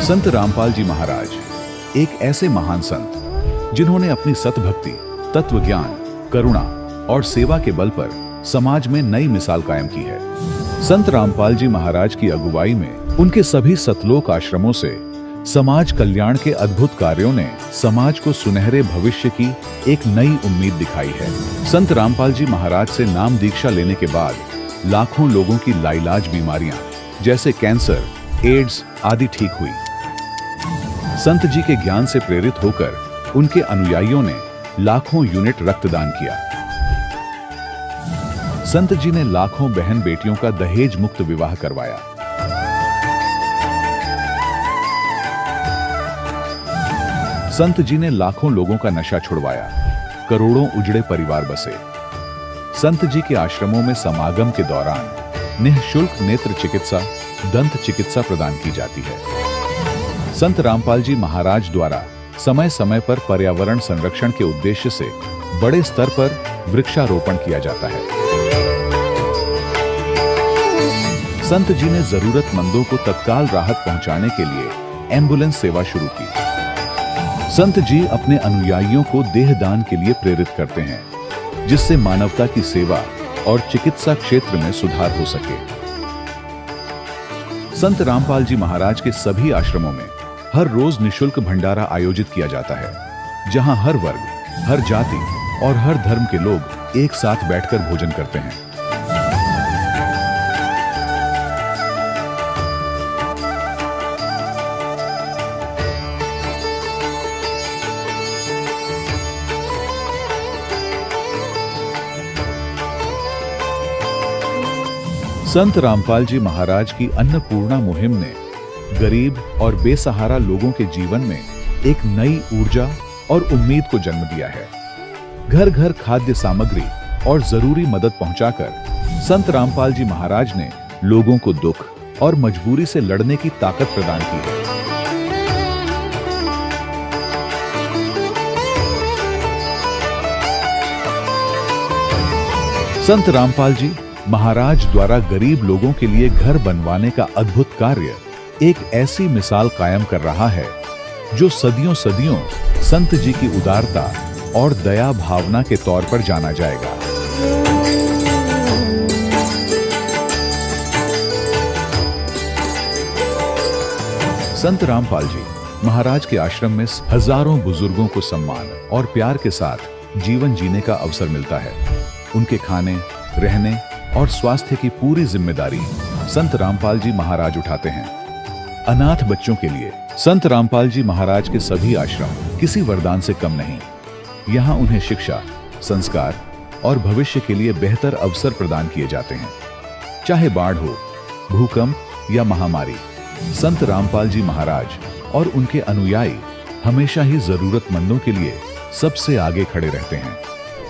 संत रामपाल जी महाराज एक ऐसे महान संत जिन्होंने अपनी सतभक्ति, तत्व ज्ञान, करुणा और सेवा के बल पर समाज में नई मिसाल कायम की है। संत रामपाल जी महाराज की अगुवाई में उनके सभी सतलोक आश्रमों से समाज कल्याण के अद्भुत कार्यों ने समाज को सुनहरे भविष्य की एक नई उम्मीद दिखाई है। संत रामपाल जी महाराज से नाम दीक्षा लेने के बाद लाखों लोगों की लाइलाज बीमारियां जैसे कैंसर, एड्स आदि ठीक हुई। संत जी के ज्ञान से प्रेरित होकर उनके अनुयायियों ने लाखों यूनिट रक्तदान किया। संत जी ने लाखों बहन बेटियों का दहेज मुक्त विवाह करवाया। संत जी ने लाखों लोगों का नशा छुड़वाया, करोड़ों उजड़े परिवार बसे। संत जी के आश्रमों में समागम के दौरान निःशुल्क नेत्र चिकित्सा, दंत चिकित्सा प्रदान की जाती है। संत रामपाल जी महाराज द्वारा समय समय पर पर्यावरण संरक्षण के उद्देश्य से बड़े स्तर पर वृक्षारोपण किया जाता है। संत जी ने जरूरतमंदों को तत्काल राहत पहुंचाने के लिए एम्बुलेंस सेवा शुरू की। संत जी अपने अनुयायियों को देहदान के लिए प्रेरित करते हैं, जिससे मानवता की सेवा और चिकित्सा क्षेत्र में सुधार हो सके। संत रामपाल जी महाराज के सभी आश्रमों में हर रोज निःशुल्क भंडारा आयोजित किया जाता है, जहां हर वर्ग, हर जाति और हर धर्म के लोग एक साथ बैठकर भोजन करते हैं। संत रामपाल जी महाराज की अन्नपूर्णा मुहिम ने गरीब और बेसहारा लोगों के जीवन में एक नई ऊर्जा और उम्मीद को जन्म दिया है। घर घर खाद्य सामग्री और जरूरी मदद पहुंचाकर संत रामपाल जी महाराज ने लोगों को दुख और मजबूरी से लड़ने की ताकत प्रदान की है। संत रामपाल जी महाराज द्वारा गरीब लोगों के लिए घर बनवाने का अद्भुत कार्य एक ऐसी मिसाल कायम कर रहा है जो सदियों सदियों संत जी की उदारता और दया भावना के तौर पर जाना जाएगा। संत रामपाल जी महाराज के आश्रम में हजारों बुजुर्गों को सम्मान और प्यार के साथ जीवन जीने का अवसर मिलता है। उनके खाने, रहने और स्वास्थ्य की पूरी जिम्मेदारी संत रामपाल जी महाराज उठाते हैं। अनाथ बच्चों के लिए संत रामपाल जी महाराज के सभी आश्रम किसी वरदान से कम नहीं। यहाँ उन्हें शिक्षा, संस्कार और भविष्य के लिए बेहतर अवसर प्रदान किए जाते हैं। चाहे बाढ़ हो, भूकंप या महामारी, संत रामपाल जी महाराज और उनके अनुयायी हमेशा ही जरूरतमंदों के लिए सबसे आगे खड़े रहते हैं।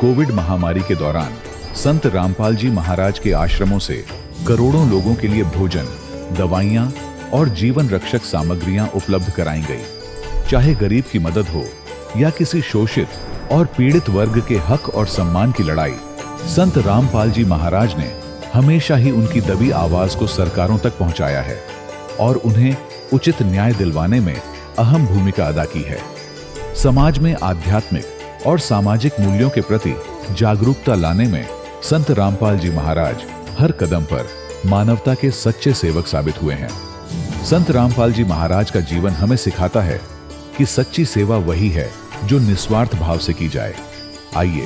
कोविड महामारी के दौरान संत रामपाल जी महाराज के आश्रमों से करोड़ों लोगों के लिए भोजन, दवाइयां और जीवन रक्षक सामग्रियां उपलब्ध कराई गई। चाहे गरीब की मदद हो या किसी शोषित और पीड़ित वर्ग के हक और सम्मान की लड़ाई, संत रामपाल जी महाराज ने हमेशा ही उनकी दबी आवाज को सरकारों तक पहुंचाया है और उन्हें उचित न्याय दिलवाने में अहम भूमिका अदा की है। समाज में आध्यात्मिक और सामाजिक मूल्यों के प्रति जागरूकता लाने में संत रामपाल जी महाराज हर कदम पर मानवता के सच्चे सेवक साबित हुए हैं। संत रामपाल जी महाराज का जीवन हमें सिखाता है कि सच्ची सेवा वही है जो निस्वार्थ भाव से की जाए। आइए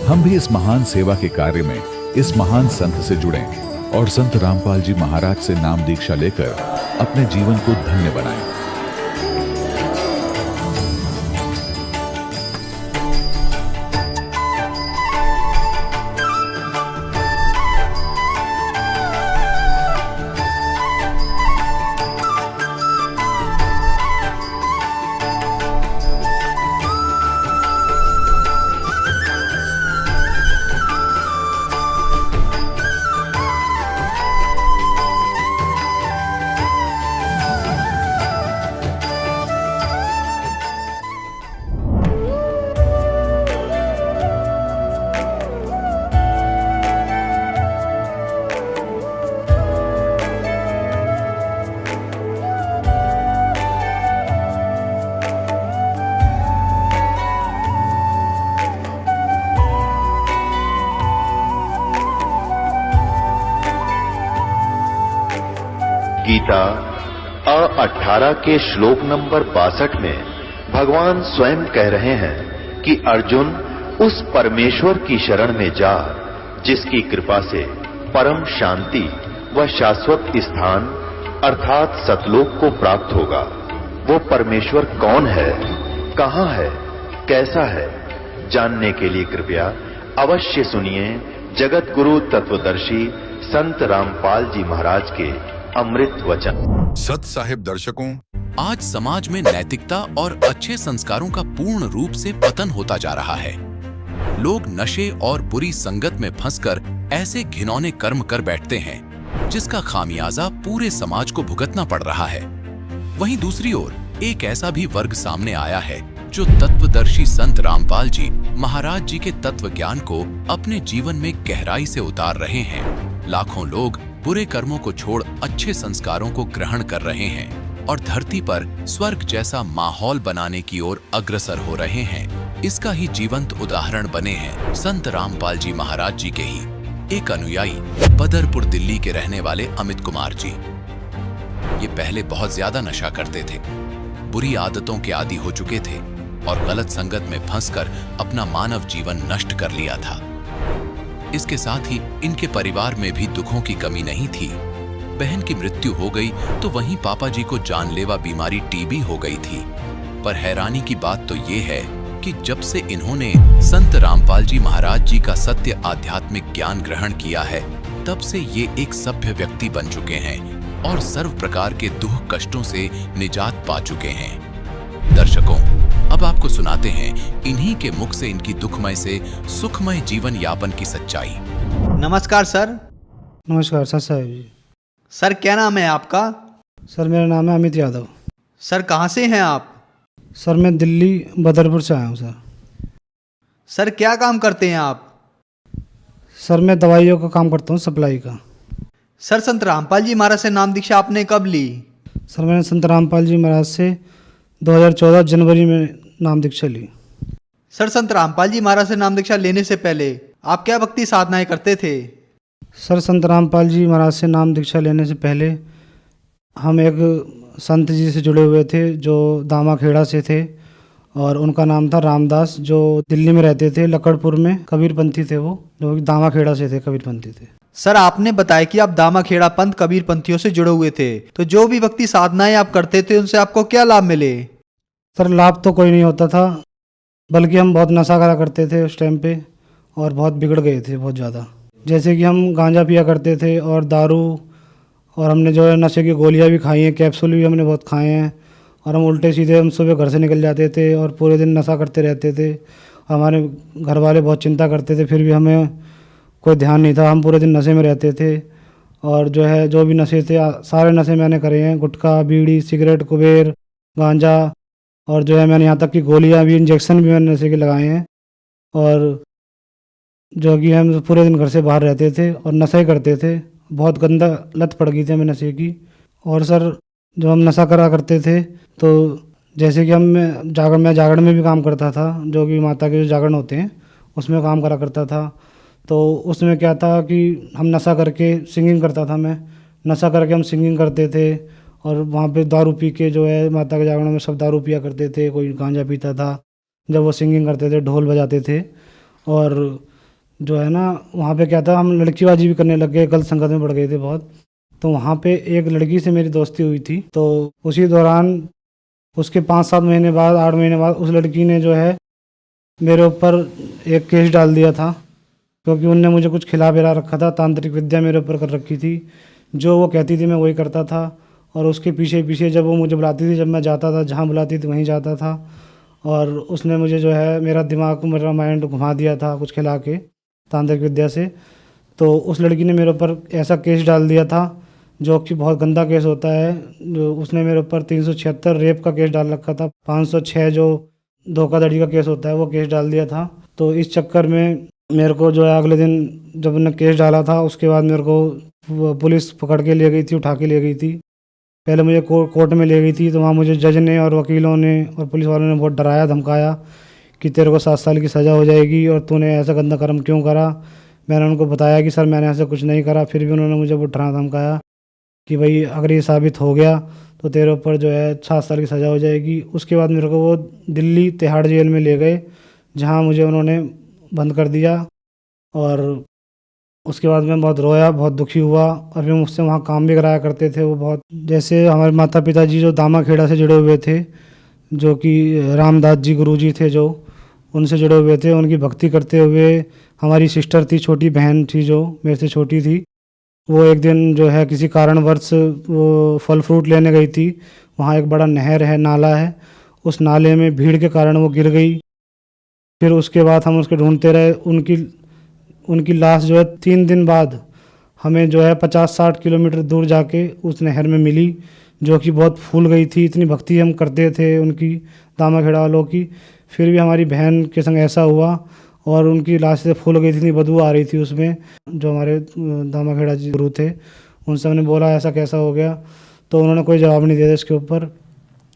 हम भी इस महान सेवा के कार्य में इस महान संत से जुड़ें और संत रामपाल जी महाराज से नाम दीक्षा लेकर अपने जीवन को धन्य बनाएं। गीता अ18 के श्लोक नंबर 62 में भगवान स्वयं कह रहे हैं कि अर्जुन उस परमेश्वर की शरण में जा जिसकी कृपा से परम शांति व शाश्वत स्थान अर्थात सतलोक को प्राप्त होगा। वो परमेश्वर कौन है, कहां है, कैसा है, जानने के लिए कृपया अवश्य सुनिए जगत गुरु तत्वदर्शी संत रामपाल जी महाराज के अमृत वचन। सत साहिब दर्शकों, आज समाज में नैतिकता और अच्छे संस्कारों का पूर्ण रूप से पतन होता जा रहा है। लोग नशे और बुरी संगत में फंसकर ऐसे घिनौने कर्म कर बैठते हैं जिसका खामियाजा पूरे समाज को भुगतना पड़ रहा है। वहीं दूसरी ओर एक ऐसा भी वर्ग सामने आया है जो तत्वदर्शी संत रामपाल जी महाराज जी के तत्व ज्ञान को अपने जीवन में गहराई से उतार रहे हैं। लाखों लोग बुरे कर्मों को छोड़ अच्छे संस्कारों को ग्रहण कर रहे हैं और धरती पर स्वर्ग जैसा माहौल बनाने की ओर अग्रसर हो रहे हैं। इसका ही जीवंत उदाहरण बने हैं संत रामपाल जी महाराज जी के ही एक अनुयायी बदरपुर दिल्ली के रहने वाले अमित कुमार जी। ये पहले बहुत ज्यादा नशा करते थे, बुरी आदतों के आदी हो चुके थे और गलत संगत में फंसकर अपना मानव जीवन नष्ट कर लिया था। इसके साथ ही इनके परिवार में भी दुखों की कमी नहीं थी। बहन की मृत्यु हो गई तो वहीं पापा जी को जानलेवा बीमारी टीबी हो गई थी। पर हैरानी की बात तो ये है कि जब से इन्होंने संत रामपाल जी महाराज जी का सत्य आध्यात्मिक ज्ञान ग्रहण किया है, तब से ये एक सभ्य व्यक्ति बन चुके हैं और सर्व प्रकार के दुख कष्टों से निजात पा चुके हैं। दर्शकों, अब आपको सुनाते हैं इन्हीं के मुख से इनकी दुखमय से सुखमय जीवन यापन की सच्चाई। नमस्कार सर। नमस्कार सर साहब जी। सर क्या नाम है आपका? सर मेरा नाम है अमित यादव। सर कहाँ से हैं आप? सर मैं दिल्ली बदरपुर से आया हूँ सर। सर क्या काम करते हैं आप? सर मैं दवाइयों का काम करता हूँ, सप्लाई का। सर संत रामपाल जी महाराज से नाम दीक्षा आपने कब ली? सर मैंने संत रामपाल जी महाराज से 2014 जनवरी में नाम दीक्षा ली। सर संत रामपाल जी महाराज से नाम दीक्षा लेने से पहले आप क्या भक्ति साधनाएं करते थे? सर संत रामपाल जी महाराज से नाम दीक्षा लेने से पहले हम एक संत जी से जुड़े हुए थे जो दामाखेड़ा से थे और उनका नाम था रामदास, जो दिल्ली में रहते थे, लकड़पुर में कबीरपंथी थे। वो जो दामाखेड़ा से थे, कबीरपंथी थे। सर आपने बताया कि आप दामाखेड़ा पंथ कबीर पंथियों से जुड़े हुए थे, तो जो भी भक्ति साधनाएं आप करते थे उनसे आपको क्या लाभ मिले? सर लाभ तो कोई नहीं होता था, बल्कि हम बहुत नशा करा करते थे उस टाइम पे और बहुत बिगड़ गए थे बहुत ज़्यादा। जैसे कि हम गांजा पिया करते थे और दारू, और हमने जो है नशे की गोलियां भी खाई हैं, कैप्सूल भी हमने बहुत खाए हैं। और हम उल्टे सीधे हम सुबह घर से निकल जाते थे और पूरे दिन नशा करते रहते थे। हमारे घर वाले बहुत चिंता करते थे, फिर भी हमें कोई ध्यान नहीं था, हम पूरे दिन नशे में रहते थे। और जो है जो भी नशे थे सारे नशे मैंने करे हैं, गुटखा, बीड़ी, सिगरेट, कुबेर, गांजा, और जो है मैंने यहाँ तक कि गोलियाँ भी, इंजेक्शन भी मैंने नशे के लगाए हैं। और जो कि हम पूरे दिन घर से बाहर रहते थे और नशा ही करते थे, बहुत गंदा लत पड़ गई थी हमें नशे की। और सर जब हम नशा करा करते थे तो जैसे कि मैं जागरण में भी काम करता था, जो कि माता के जो जागरण होते हैं उसमें काम करा करता था। तो उसमें क्या था कि हम नशा करके सिंगिंग करता था, मैं नशा करके हम सिंगिंग करते थे और वहाँ पे दारू पी के जो है माता के जागरण में सब दारू पिया करते थे, कोई गांजा पीता था जब वो सिंगिंग करते थे, ढोल बजाते थे। और जो है ना वहाँ पे क्या था, हम लड़कीबाजी भी करने लग गए, गलत संगत में पड़ गए थे बहुत। तो वहाँ पे एक लड़की से मेरी दोस्ती हुई थी, तो उसी दौरान उसके 5-7 महीने बाद, 8 महीने बाद उस लड़की ने जो है मेरे ऊपर एक केस डाल दिया था, क्योंकि उनने मुझे कुछ खिला पिला रखा था, तांत्रिक विद्या मेरे ऊपर कर रखी थी। जो वो कहती थी मैं वही करता था और उसके पीछे पीछे जब वो मुझे बुलाती थी, जब मैं जाता था जहाँ बुलाती थी वहीं जाता था। और उसने मुझे जो है मेरा दिमाग, मेरा माइंड घुमा दिया था कुछ खिला के तांत्रिक विद्या से। तो उस लड़की ने मेरे ऊपर ऐसा केस डाल दिया था जो कि बहुत गंदा केस होता है। जो उसने मेरे ऊपर 376 रेप का केस डाल रखा था, 506 जो धोखाधड़ी का केस होता है वो केस डाल दिया था। तो इस चक्कर में मेरे को जो है अगले दिन जब उन्होंने केस डाला था उसके बाद मेरे को पुलिस पकड़ के ले गई थी, उठा के ले गई थी। पहले मुझे कोर्ट में ले गई थी, तो वहाँ मुझे जज ने और वकीलों ने और पुलिस वालों ने बहुत डराया धमकाया कि तेरे को 7 साल की सज़ा हो जाएगी और तूने ऐसा गंदा कर्म क्यों करा। मैंने उनको बताया कि सर मैंने ऐसा कुछ नहीं करा, फिर भी उन्होंने मुझे बहुत डरा धमकाया कि भाई अगर ये साबित हो गया तो तेरे ऊपर जो है 7 साल की सज़ा हो जाएगी। उसके बाद मेरे को वो दिल्ली तिहाड़ जेल में ले गए, जहाँ मुझे उन्होंने बंद कर दिया। और उसके बाद मैं बहुत रोया, बहुत दुखी हुआ। और फिर मुझसे वहाँ काम भी कराया करते थे वो बहुत, जैसे हमारे माता पिताजी जो दामाखेड़ा से जुड़े हुए थे, जो कि रामदास जी गुरुजी थे, जो उनसे जुड़े हुए थे, उनकी भक्ति करते हुए हमारी सिस्टर थी, छोटी बहन थी जो मेरे से छोटी थी, वो एक दिन जो है किसी कारणवश वो फल फ्रूट लेने गई थी। वहाँ एक बड़ा नहर है, नाला है, उस नाले में भीड़ के कारण वो गिर गई। फिर उसके बाद हम उसके ढूंढते रहे। उनकी लाश जो है 3 दिन बाद हमें जो है 50-60 किलोमीटर दूर जाके उस नहर में मिली, जो कि बहुत फूल गई थी। इतनी भक्ति हम करते थे उनकी, दामाखेड़ा वालों की। फिर भी हमारी बहन के संग ऐसा हुआ और उनकी लाश से फूल गई थी, इतनी बदबू आ रही थी उसमें। जो हमारे दामाखेड़ा जी गुरु थे, उनसे हमने बोला ऐसा कैसा हो गया, तो उन्होंने कोई जवाब नहीं दिया इसके ऊपर।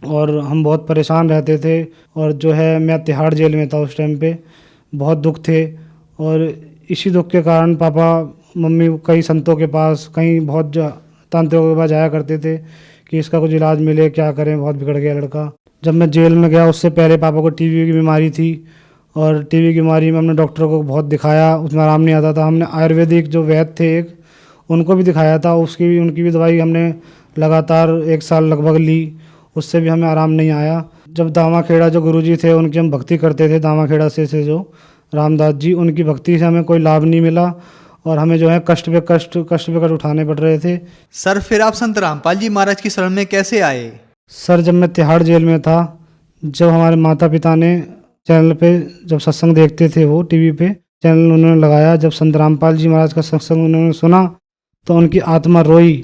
और हम बहुत परेशान रहते थे। और जो है मैं तिहाड़ जेल में था उस टाइम पे, बहुत दुख थे। और इसी दुख के कारण पापा मम्मी कई संतों के पास, कहीं बहुत तांत्रिकों के पास जाया करते थे कि इसका कुछ इलाज मिले, क्या करें, बहुत बिगड़ गया लड़का। जब मैं जेल में गया उससे पहले पापा को टीबी की बीमारी थी, और टीबी की बीमारी में हमने डॉक्टरों को बहुत दिखाया, उसमें आराम नहीं आता था। हमने आयुर्वेदिक जो वैद्य थे एक, उनको भी दिखाया था, उनकी भी दवाई हमने लगातार 1 साल लगभग ली, उससे भी हमें आराम नहीं आया। जब दामाखेड़ा जो गुरुजी थे उनकी हम भक्ति करते थे, दामाखेड़ा से जो रामदास जी, उनकी भक्ति से हमें कोई लाभ नहीं मिला और हमें जो है कष्ट पे कष्ट उठाने पड़ रहे थे। सर फिर आप संत रामपाल जी महाराज की शरण में कैसे आए? सर जब मैं तिहाड़ जेल में था, जब हमारे माता पिता ने चैनल पे जब सत्संग देखते थे, वो टीवी पे चैनल उन्होंने लगाया, जब संत रामपाल जी महाराज का सत्संग उन्होंने सुना तो उनकी आत्मा रोई।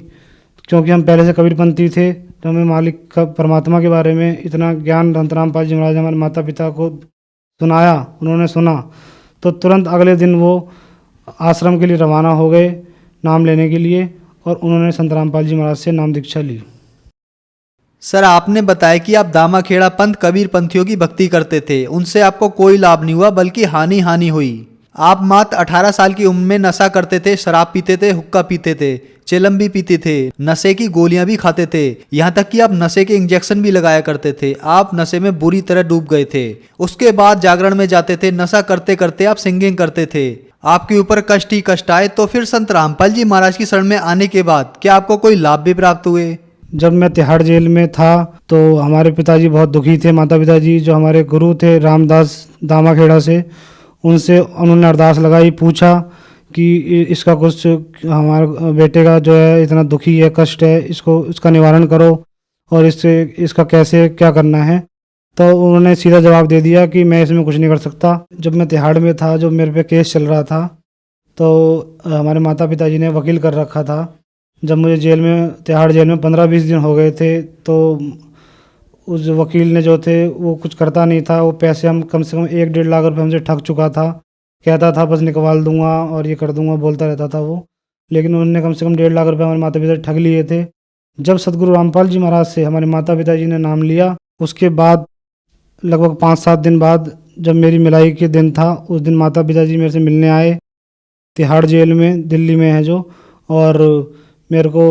क्योंकि हम पहले से कबीरपंथी थे, तो हमें मालिक का, परमात्मा के बारे में इतना ज्ञान संत रामपाल जी महाराज हमारे माता पिता को सुनाया, उन्होंने सुना, तो तुरंत अगले दिन वो आश्रम के लिए रवाना हो गए नाम लेने के लिए, और उन्होंने संत रामपाल जी महाराज से नाम दीक्षा ली। सर आपने बताया कि आप दामाखेड़ा पंथ कबीर पंथियों की भक्ति करते थे, उनसे आपको कोई लाभ नहीं हुआ बल्कि हानि हुई। आप मात्र 18 साल की उम्र में नशा करते थे, शराब पीते थे, हुक्का पीते थे, चेलम भी पीते थे, नशे की गोलियां भी खाते थे, यहाँ तक कि आप नशे के इंजेक्शन भी लगाया करते थे। आप नशे में बुरी तरह डूब गए थे। उसके बाद जागरण में जाते थे, नशा करते करते आप सिंगिंग करते थे। आपके ऊपर कष्ट ही कष्ट आए। तो फिर संत रामपाल जी महाराज की शरण में आने के बाद क्या आपको कोई लाभ भी प्राप्त हुए? जब मैं तिहाड़ जेल में था तो हमारे पिताजी बहुत दुखी थे, माता पिताजी जो हमारे गुरु थे रामदास दामाखेड़ा से, उनसे उन्होंने अरदास लगाई, पूछा कि इसका कुछ, हमारे बेटे का जो है इतना दुखी है, कष्ट है, इसका निवारण करो और इसका कैसे क्या करना है। तो उन्होंने सीधा जवाब दे दिया कि मैं इसमें कुछ नहीं कर सकता। जब मैं तिहाड़ में था, जो मेरे पे केस चल रहा था, तो हमारे माता पिताजी ने वकील कर रखा था। जब मुझे तिहाड़ जेल में 15-20 दिन हो गए थे, तो उस वकील ने जो थे वो कुछ करता नहीं था। वो पैसे हम कम से कम 1-1.5 लाख रुपए हमसे ठग चुका था। कहता था बस निकलवा दूंगा और ये कर दूंगा, बोलता रहता था वो, लेकिन उन्होंने कम से कम 1.5 लाख रुपए हमारे माता पिता ठग लिए थे। जब सदगुरु रामपाल जी महाराज से हमारे माता पिताजी ने नाम लिया, उसके बाद लगभग 5-7 दिन बाद जब मेरी मिलाई के दिन था, उस दिन माता पिताजी मेरे से मिलने आए, तिहाड़ जेल में, दिल्ली में है जो। और मेरे को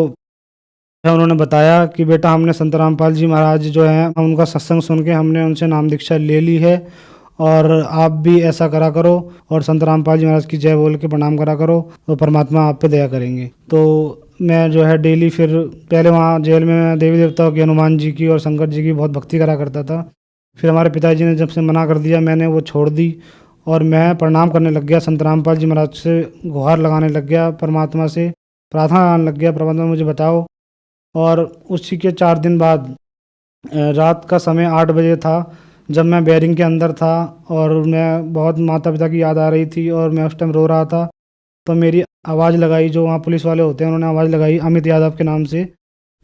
उन्होंने बताया कि बेटा हमने संत रामपाल जी महाराज जो हैं, उनका सत्संग सुन के हमने उनसे नाम दीक्षा ले ली है, और आप भी ऐसा करा करो और संत रामपाल जी महाराज की जय बोल के प्रणाम करा करो, तो परमात्मा आप पे दया करेंगे। तो मैं जो है डेली, फिर पहले वहाँ जेल में मैं देवी देवताओं की, हनुमान जी की और शंकर जी की बहुत भक्ति करा करता था। फिर हमारे पिताजी ने जब से मना कर दिया, मैंने वो छोड़ दी और मैं प्रणाम करने लग गया, संत रामपाल जी महाराज से गुहार लगाने लग गया, परमात्मा से प्रार्थना करने लग गया, परमात्मा मुझे बताओ। और उसी के 4 दिन बाद रात का समय 8 बजे था, जब मैं बैरिंग के अंदर था और मैं बहुत माता पिता की याद आ रही थी और मैं उस टाइम रो रहा था, तो मेरी आवाज़ लगाई, जो वहाँ पुलिस वाले होते हैं उन्होंने आवाज़ लगाई अमित यादव के नाम से।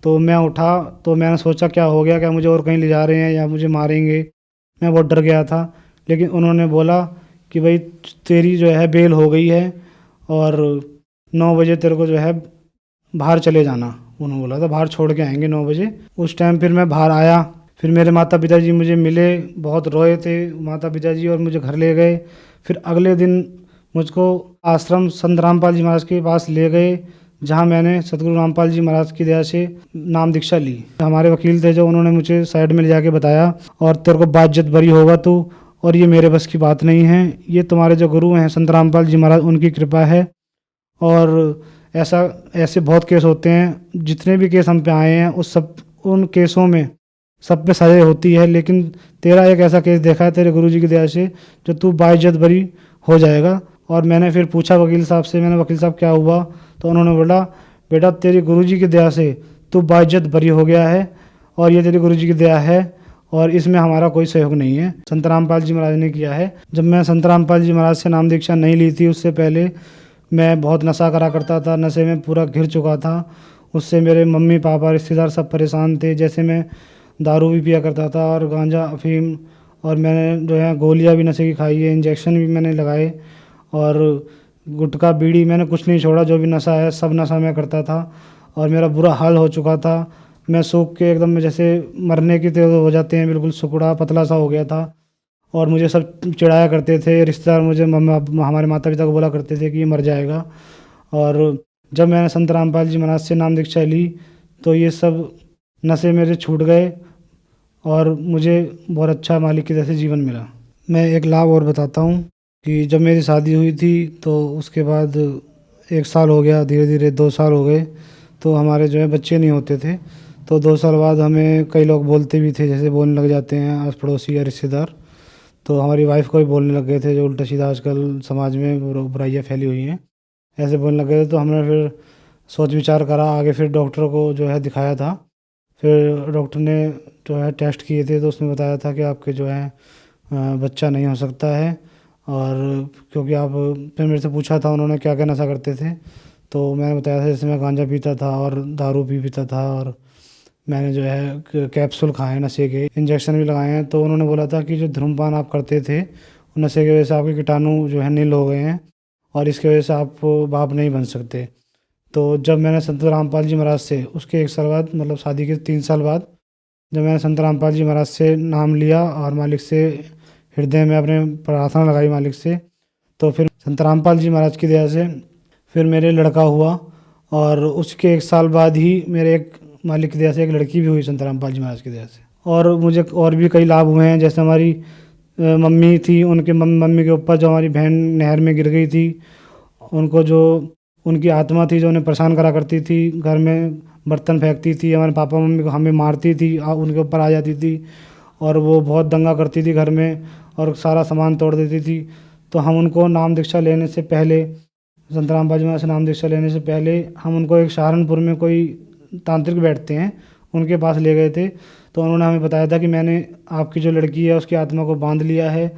तो मैं उठा, तो मैंने सोचा क्या हो गया, क्या मुझे और कहीं ले जा रहे हैं या मुझे मारेंगे। मैं बहुत डर गया था, लेकिन उन्होंने बोला कि भाई तेरी जो है बेल हो गई है और 9 बजे तेरे को जो है बाहर चले जाना। उन्होंने बोला था बाहर छोड़ के आएंगे 9 बजे। उस टाइम फिर मैं बाहर आया, फिर मेरे माता पिताजी मुझे मिले, बहुत रोए थे माता पिताजी और मुझे घर ले गए। फिर अगले दिन मुझको आश्रम संत रामपाल जी महाराज के पास ले गए, जहाँ मैंने सतगुरु रामपाल जी महाराज की दया से नाम दीक्षा ली। हमारे वकील थे जो, उन्होंने मुझे साइड में ले जाके बताया और तेरे को बाज्यत बरी होगा तू, और ये मेरे बस की बात नहीं है, ये तुम्हारे जो गुरु हैं संत रामपाल जी महाराज उनकी कृपा है। और ऐसे बहुत केस होते हैं, जितने भी केस हम पे आए हैं उन केसों में सब पे सजा होती है, लेकिन तेरा एक ऐसा केस देखा है तेरे गुरुजी की दया से जो तू बाइज्जत बरी हो जाएगा। और मैंने फिर पूछा वकील साहब से, मैंने वकील साहब क्या हुआ, तो उन्होंने बोला बेटा तेरे गुरुजी की दया से तू बाइज्जत बरी हो गया है और ये तेरे गुरुजी की दया है और इसमें हमारा कोई सहयोग नहीं है, संत रामपाल जी महाराज ने किया है। जब मैं संत रामपाल जी महाराज से नाम दीक्षा नहीं ली थी, उससे पहले मैं बहुत नशा करा करता था, नशे में पूरा घिर चुका था। उससे मेरे मम्मी पापा रिश्तेदार सब परेशान थे। जैसे मैं दारू भी पिया करता था और गांजा अफीम, और मैंने जो है गोलियां भी नशे की खाई है, इंजेक्शन भी मैंने लगाए, और गुटखा बीड़ी मैंने कुछ नहीं छोड़ा, जो भी नशा है सब नशा मैं करता था और मेरा बुरा हाल हो चुका था। मैं सूख के एकदम जैसे मरने की तरह हो जाते हैं, बिल्कुल सुकड़ा पतला सा हो गया था। और मुझे सब चिढ़ाया करते थे रिश्तेदार, मुझे हमारे माता पिता को बोला करते थे कि ये मर जाएगा। और जब मैंने संत रामपाल जी महाराज से नाम दीक्षा ली तो ये सब नशे मेरे छूट गए और मुझे बहुत अच्छा मालिक की तरह से जीवन मिला। मैं एक लाभ और बताता हूँ कि जब मेरी शादी हुई थी तो उसके बाद 1 साल हो गया, धीरे धीरे 2 साल हो गए, तो हमारे जो है बच्चे नहीं होते थे। तो 2 साल बाद हमें कई लोग बोलते भी थे, जैसे बोलने लग जाते हैं आस पड़ोसी या रिश्तेदार। तो हमारी वाइफ को भी बोलने लग गए थे, जो उल्टा सीधा आजकल समाज में बुराइयाँ फैली हुई हैं, ऐसे बोलने लग गए थे। तो हमने फिर सोच विचार करा, आगे फिर डॉक्टर को जो है दिखाया था। फिर डॉक्टर ने जो है टेस्ट किए थे तो उसने बताया था कि आपके जो है बच्चा नहीं हो सकता है। और क्योंकि आप फिर मेरे से पूछा था उन्होंने क्या क्या नशा करते थे, तो मैंने बताया था जैसे मैं गांजा पीता था और दारू भी पीता था, और मैंने जो है कैप्सूल खाए नशे के, इंजेक्शन भी लगाए हैं। तो उन्होंने बोला था कि जो धूम्रपान आप करते थे नशे की वजह से आपके कीटाणु जो है नील हो गए हैं और इसकी वजह से आप बाप नहीं बन सकते। तो जब मैंने संत रामपाल जी महाराज से उसके 1 साल बाद, मतलब शादी के 3 साल बाद, जब मैंने संत रामपाल जी महाराज से नाम लिया और मालिक से हृदय में अपने प्रार्थना लगाई मालिक से, तो फिर संत रामपाल जी महाराज की दया से फिर मेरे लड़का हुआ। और उसके 1 साल बाद ही मेरे एक मालिक की दया से एक लड़की भी हुई संत रामपाल जी महाराज की दया से। और मुझे और भी कई लाभ हुए हैं, जैसे हमारी मम्मी थी, उनके मम्मी के ऊपर जो हमारी बहन नहर में गिर गई थी, उनको जो उनकी आत्मा थी जो उन्हें परेशान करा करती थी, घर में बर्तन फेंकती थी, हमारे पापा मम्मी को हमें मारती थी, उनके ऊपर आ जाती थी और वो बहुत दंगा करती थी घर में और सारा सामान तोड़ देती थी। तो हम उनको नाम दीक्षा लेने से पहले, संत रामपाल जी महाराज से नाम दीक्षा लेने से पहले, हम उनको एक सहारनपुर में कोई तांत्रिक बैठते हैं उनके पास ले गए थे। तो उन्होंने हमें बताया था कि मैंने आपकी जो लड़की है उसकी आत्मा को बांध लिया है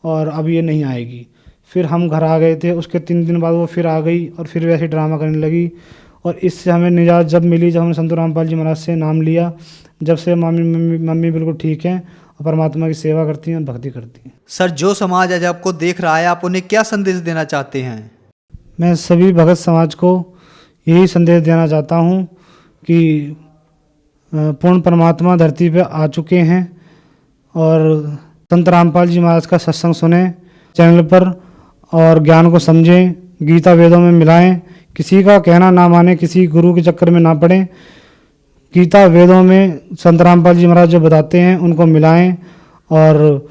और अब ये नहीं आएगी। फिर हम घर आ गए थे, उसके 3 दिन बाद वो फिर आ गई और फिर वैसे ड्रामा करने लगी। और इससे हमें निजात जब मिली, जब हमने संत रामपाल जी महाराज से नाम लिया, जब से मम्मी बिल्कुल ठीक हैं और परमात्मा की सेवा करती हैं, भक्ति करती हैं। सर, जो समाज आज आपको देख रहा है, आप उन्हें क्या संदेश देना चाहते हैं? मैं सभी भगत समाज को यही संदेश देना चाहता हूँ कि पूर्ण परमात्मा धरती पे आ चुके हैं और संत रामपाल जी महाराज का सत्संग सुने चैनल पर और ज्ञान को समझें, गीता वेदों में मिलाएं, किसी का कहना ना माने, किसी गुरु के चक्कर में ना पड़ें। गीता वेदों में संत रामपाल जी महाराज जो बताते हैं उनको मिलाएं और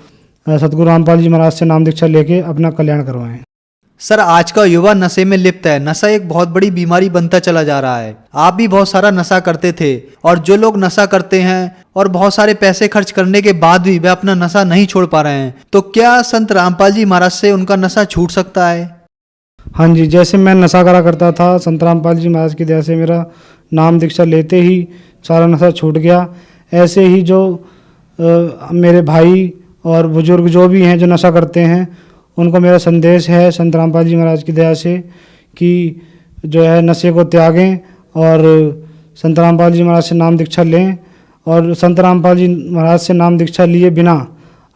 सतगुरु रामपाल जी महाराज से नाम दीक्षा लेके अपना कल्याण करवाएं। सर, आज का युवा नशे में लिप्त है। नशा एक बहुत बड़ी बीमारी बनता चला जा रहा है। आप भी बहुत सारा नशा करते थे, और जो लोग नशा करते हैं और बहुत सारे पैसे खर्च करने के बाद भी वे अपना नशा नहीं छोड़ पा रहे हैं, तो क्या संत रामपाल जी महाराज से उनका नशा छूट सकता है? हाँ जी, जैसे मैं नशा करा करता था, संत रामपाल जी महाराज की दया से मेरा नाम दीक्षा लेते ही सारा नशा छूट गया। ऐसे ही जो मेरे भाई और बुजुर्ग जो भी हैं जो नशा करते हैं, उनको मेरा संदेश है संत रामपाल जी महाराज की दया से कि जो है नशे को त्यागें और संत रामपाल जी महाराज से नाम दीक्षा लें। और संत रामपाल जी महाराज से नाम दीक्षा लिए बिना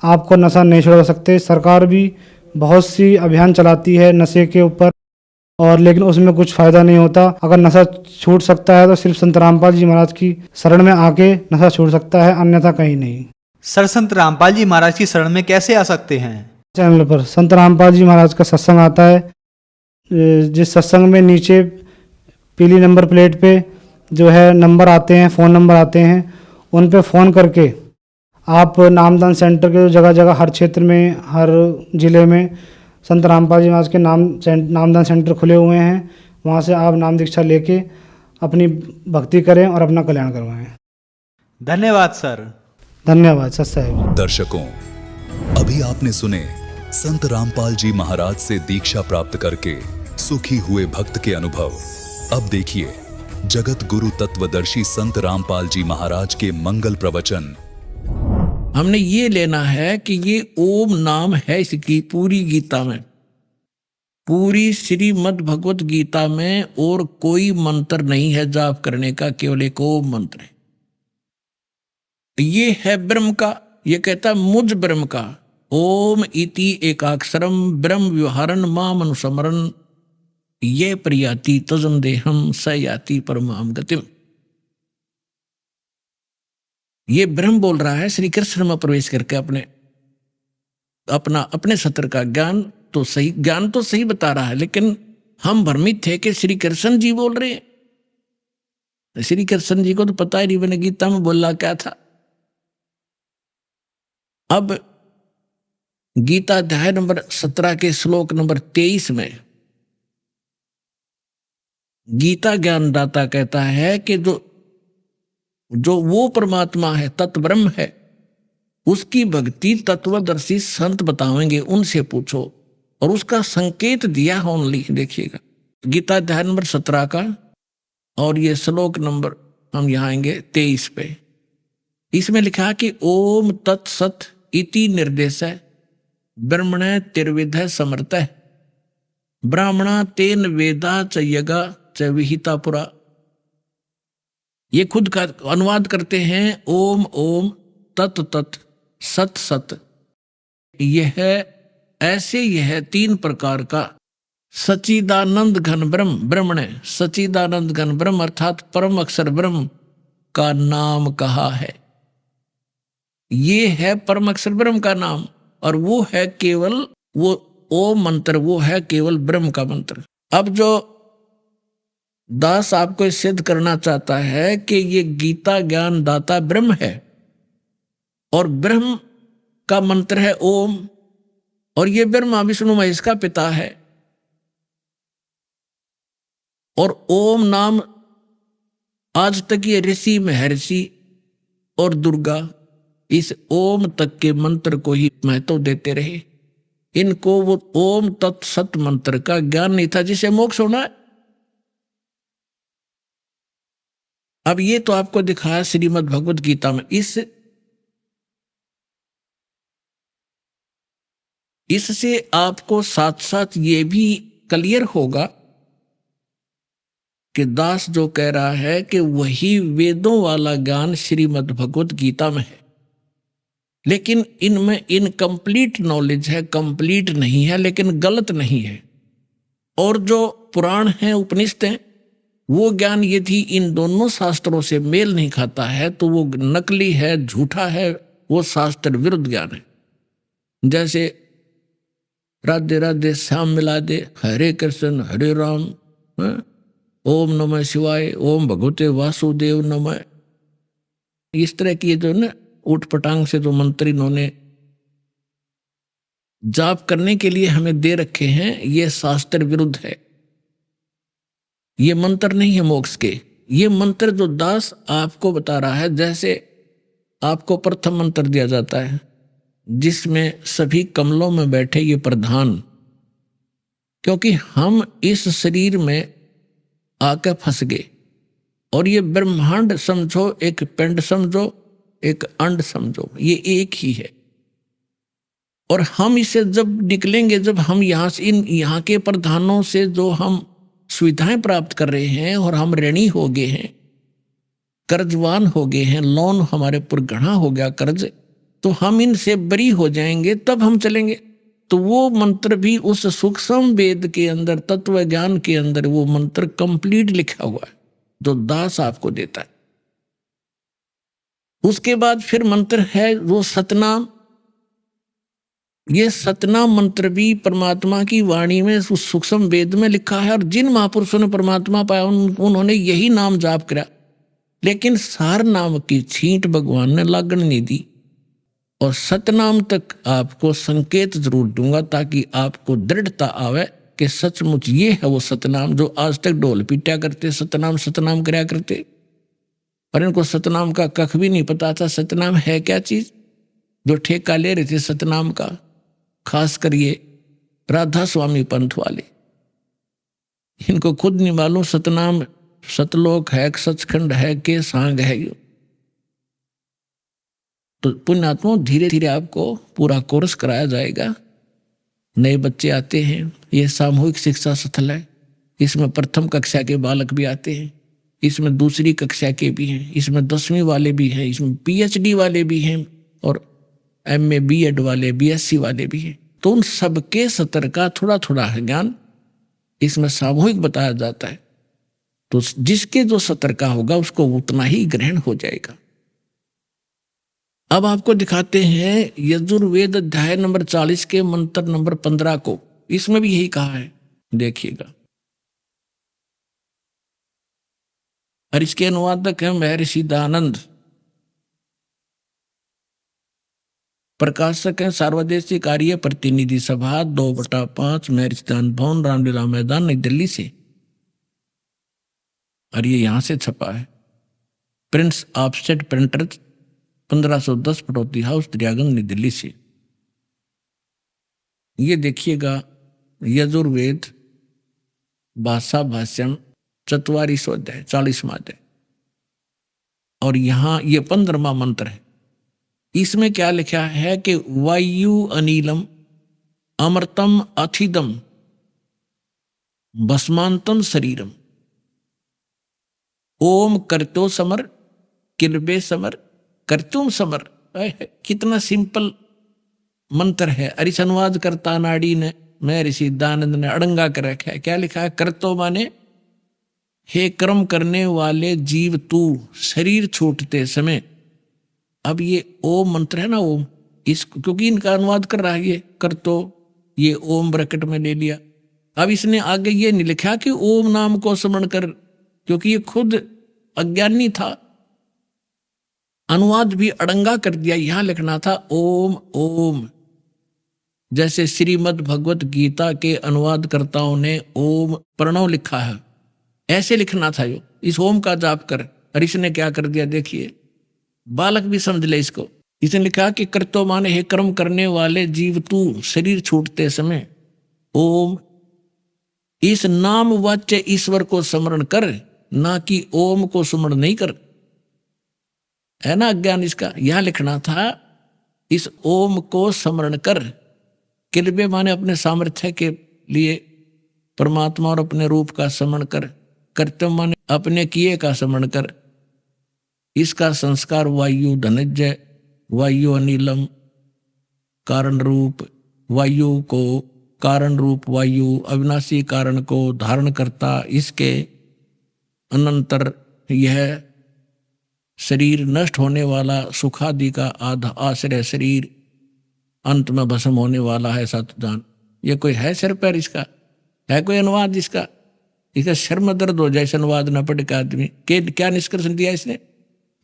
आपको नशा नहीं छोड़ सकते। सरकार भी बहुत सी अभियान चलाती है नशे के ऊपर, और लेकिन उसमें कुछ फ़ायदा नहीं होता। अगर नशा छूट सकता है तो सिर्फ संत रामपाल जी महाराज की शरण में आके नशा छूट सकता है, अन्यथा कहीं नहीं। सर, संत रामपाल जी महाराज की शरण में कैसे आ सकते हैं? चैनल पर संत रामपाल जी महाराज का सत्संग आता है, जिस सत्संग में नीचे पीली नंबर प्लेट पे जो है नंबर आते हैं, फ़ोन नंबर आते हैं, उन पे फ़ोन करके आप नामदान सेंटर के जगह जगह हर क्षेत्र में, हर ज़िले में संत रामपाल जी महाराज के नामदान सेंटर खुले हुए हैं। वहाँ से आप नाम दीक्षा लेके अपनी भक्ति करें और अपना कल्याण करवाएं। धन्यवाद सर। धन्यवाद सत साहिब। दर्शकों, अभी आपने सुने संत रामपाल जी महाराज से दीक्षा प्राप्त करके सुखी हुए भक्त के अनुभव। अब देखिए जगत गुरु तत्वदर्शी संत रामपाल जी महाराज के मंगल प्रवचन। हमने ये लेना है कि ये ओम नाम है इसकी पूरी गीता में, पूरी श्रीमद् भगवत गीता में और कोई मंत्र नहीं है जाप करने का, केवल एक ओम मंत्र है। ये है ब्रह्म का, ये कहता है मुझ ब्रह्म का। ओम इति एकाक्षरम ब्रह्म व्यवहारन माम अनुसमरन ये प्रयाति तजम देहम स याति परमाम गतिम। ये ब्रह्म बोल रहा है श्री कृष्ण में प्रवेश करके अपने सत्र का ज्ञान तो सही बता रहा है, लेकिन हम भ्रमित थे कि श्री कृष्ण जी बोल रहे हैं। श्री कृष्ण जी को तो पता ही नहीं मैंने गीता में बोला क्या था। अब गीता अध्याय नंबर 17 के श्लोक नंबर 23 में गीता ज्ञानदाता कहता है कि जो वो परमात्मा है, तत्ब्रह्म है, उसकी भक्ति तत्वदर्शी संत बताएंगे, उनसे पूछो। और उसका संकेत दिया ओनली, देखिएगा गीता अध्याय नंबर 17 का, और ये श्लोक नंबर हम यहाँ आएंगे 23 पे। इसमें लिखा कि ओम तत्सत इति निर्देश ब्रह्मण तिर्विध समर्थ ब्राह्मणा तेन वेदा च यगा च विहिता पुरा। ये खुद का अनुवाद करते हैं ओम ओम तत् तत् सत सत। यह ऐसे यह 3 प्रकार का सच्चिदानंद घन ब्रह्म, ब्रह्मण सच्चिदानंद घन ब्रह्म अर्थात परम अक्षर ब्रह्म का नाम कहा है। ये है परम अक्षर ब्रह्म का नाम, और वो है केवल वो ओम मंत्र, वो है केवल ब्रह्म का मंत्र। अब जो दास आपको सिद्ध करना चाहता है कि ये गीता ज्ञान दाता ब्रह्म है, और ब्रह्म का मंत्र है ओम, और ये ब्रह्मा विष्णु महेश का पिता है। और ओम नाम आज तक ये ऋषि महर्षि और दुर्गा इस ओम तक के मंत्र को ही महत्व देते रहे। इनको वो ओम तत्सत मंत्र का ज्ञान नहीं था जिसे मोक्ष होना है। अब ये तो आपको दिखाया श्रीमद् भगवत गीता में। इससे आपको साथ साथ ये भी क्लियर होगा कि दास जो कह रहा है कि वही वेदों वाला ज्ञान श्रीमद् भगवत गीता में है, लेकिन इनमें इनकम्प्लीट नॉलेज है, कंप्लीट नहीं है, लेकिन गलत नहीं है। और जो पुराण हैं, उपनिषद हैं, वो ज्ञान यदि इन दोनों शास्त्रों से मेल नहीं खाता है तो वो नकली है, झूठा है, वो शास्त्र विरुद्ध ज्ञान है। जैसे राधे राधे श्याम मिला दे, हरे कृष्ण हरे राम, ओम नमः शिवाय, ओम भगवते वासुदेव नमः, इस तरह की जो ना उठ पटांग से जो मंत्र इन्होंने जाप करने के लिए हमें दे रखे हैं, ये शास्त्र विरुद्ध है। ये मंत्र नहीं है मोक्ष के। ये मंत्र जो दास आपको बता रहा है, जैसे आपको प्रथम मंत्र दिया जाता है जिसमें सभी कमलों में बैठे ये प्रधान, क्योंकि हम इस शरीर में आके फंस गए, और ये ब्रह्मांड समझो, एक पिंड समझो, एक अंड समझो, ये एक ही है। और हम इसे जब निकलेंगे, जब हम यहाँ के प्रधानों से जो हम सुविधाएं प्राप्त कर रहे हैं और हम ऋणी हो गए हैं, कर्जवान हो गए हैं, लोन हमारे पर गढ़ा हो गया कर्ज, तो हम इनसे बरी हो जाएंगे, तब हम चलेंगे। तो वो मंत्र भी उस सूक्ष्म वेद के अंदर, तत्व ज्ञान के अंदर वो मंत्र कंप्लीट लिखा हुआ है जो दास आपको देता है। उसके बाद फिर मंत्र है वो सतनाम। ये सतनाम मंत्र भी परमात्मा की वाणी में उस सूक्ष्म वेद में लिखा है, और जिन महापुरुषों ने परमात्मा पाया उन्होंने यही नाम जाप करा। लेकिन सार नाम की छींट भगवान ने लागण नहीं दी। और सतनाम तक आपको संकेत जरूर दूंगा ताकि आपको दृढ़ता आवे कि सचमुच ये है वो सतनाम जो आज तक ढोल पीटा करते, सतनाम सतनाम करया करते, पर इनको सतनाम का कख भी नहीं पता था। सतनाम है क्या चीज, जो ठेका ले रहे थे सतनाम का, खास कर ये राधा स्वामी पंथ वाले, इनको खुद नहीं मालूम सतनाम सतलोक है, सचखंड है, के सांग है। यो तो पुण्यात्मा धीरे धीरे आपको पूरा कोर्स कराया जाएगा। नए बच्चे आते हैं, ये सामूहिक शिक्षा स्थल है, इसमें प्रथम कक्षा के बालक भी आते हैं, इसमें दूसरी कक्षा के भी हैं, इसमें 10वीं वाले भी हैं, इसमें PhD वाले भी हैं, और MA B.Ed वाले, BSc वाले भी हैं। तो उन सबके सत्र का थोड़ा थोड़ा ज्ञान इसमें सामूहिक बताया जाता है। तो जिसके जो सत्र का होगा उसको उतना ही ग्रहण हो जाएगा। अब आपको दिखाते हैं यजुर्वेद अध्याय नंबर 40 के मंत्र नंबर 15 को। इसमें भी यही कहा है, देखिएगा। और इसके अनुवादक है महर्षि दयानंद, प्रकाशक है सार्वदेशिक कार्य प्रतिनिधि सभा 2/5 महर्षि दयानंद भवन, रामलीला मैदान, नई दिल्ली से। और ये यहां से छपा है, prince offset printer 1510 Pataudi house, Daryaganj, New Delhi से। ये देखिएगा यजुर्वेद भाषा भाष्यम 44वां अध्याय 40वां अध्याय, और यहां ये 15वां मंत्र है। इसमें क्या लिखा है कि वायु अनिलम अमृतम अथिदम भस्मांतम शरीरम ओम करतो समर किलबे समर करतुम समर। कितना सिंपल मंत्र है। और इस अनुवाद करता नाड़ी ने महर्षि दयानंद ने अड़ंगा कर रखा है। क्या लिखा है? करतो माने हे कर्म करने वाले जीव तू शरीर छूटते समय। अब ये ओम मंत्र है ना, ओम, इस क्योंकि इनका अनुवाद कर रहा है ये करतो, ये ओम ब्रैकेट में ले लिया। अब इसने आगे ये नहीं लिखा कि ओम नाम को स्मरण कर, क्योंकि ये खुद अज्ञानी था। अनुवाद भी अड़ंगा कर दिया। यहां लिखना था ओम ओम, जैसे श्रीमद् भगवत गीता के अनुवादकर्ताओं ने ओम प्रणव लिखा है, ऐसे लिखना था यो, इस ओम का जाप कर। और इसने क्या कर दिया देखिए, बालक भी समझ ले इसको। इसने लिखा कि कर्तो माने हे कर्म करने वाले जीव तू शरीर छूटते समय ओम, इस नाम वाच्य ईश्वर को स्मरण कर, ना कि ओम को स्मरण नहीं कर। है ना अज्ञान इसका। यहां लिखना था इस ओम को स्मरण कर। कृपया माने अपने सामर्थ्य के लिए परमात्मा और अपने रूप का स्मरण कर। कर्तव्य माने अपने किए का स्मरण कर। इसका संस्कार वायु धनंजय, वायु अनिलम कारण रूप वायु को, कारण रूप वायु अविनाशी कारण को धारण करता। इसके अनंतर यह शरीर नष्ट होने वाला, सुखादि का आधा आश्रय शरीर अंत में भस्म होने वाला है सतजान। ये कोई है सिर पैर इसका? है कोई अनुवाद इसका? इसका शर्म दर्द हो जाए अनुवाद न पढ़ के आदमी के। क्या निष्कर्ष दिया इसने?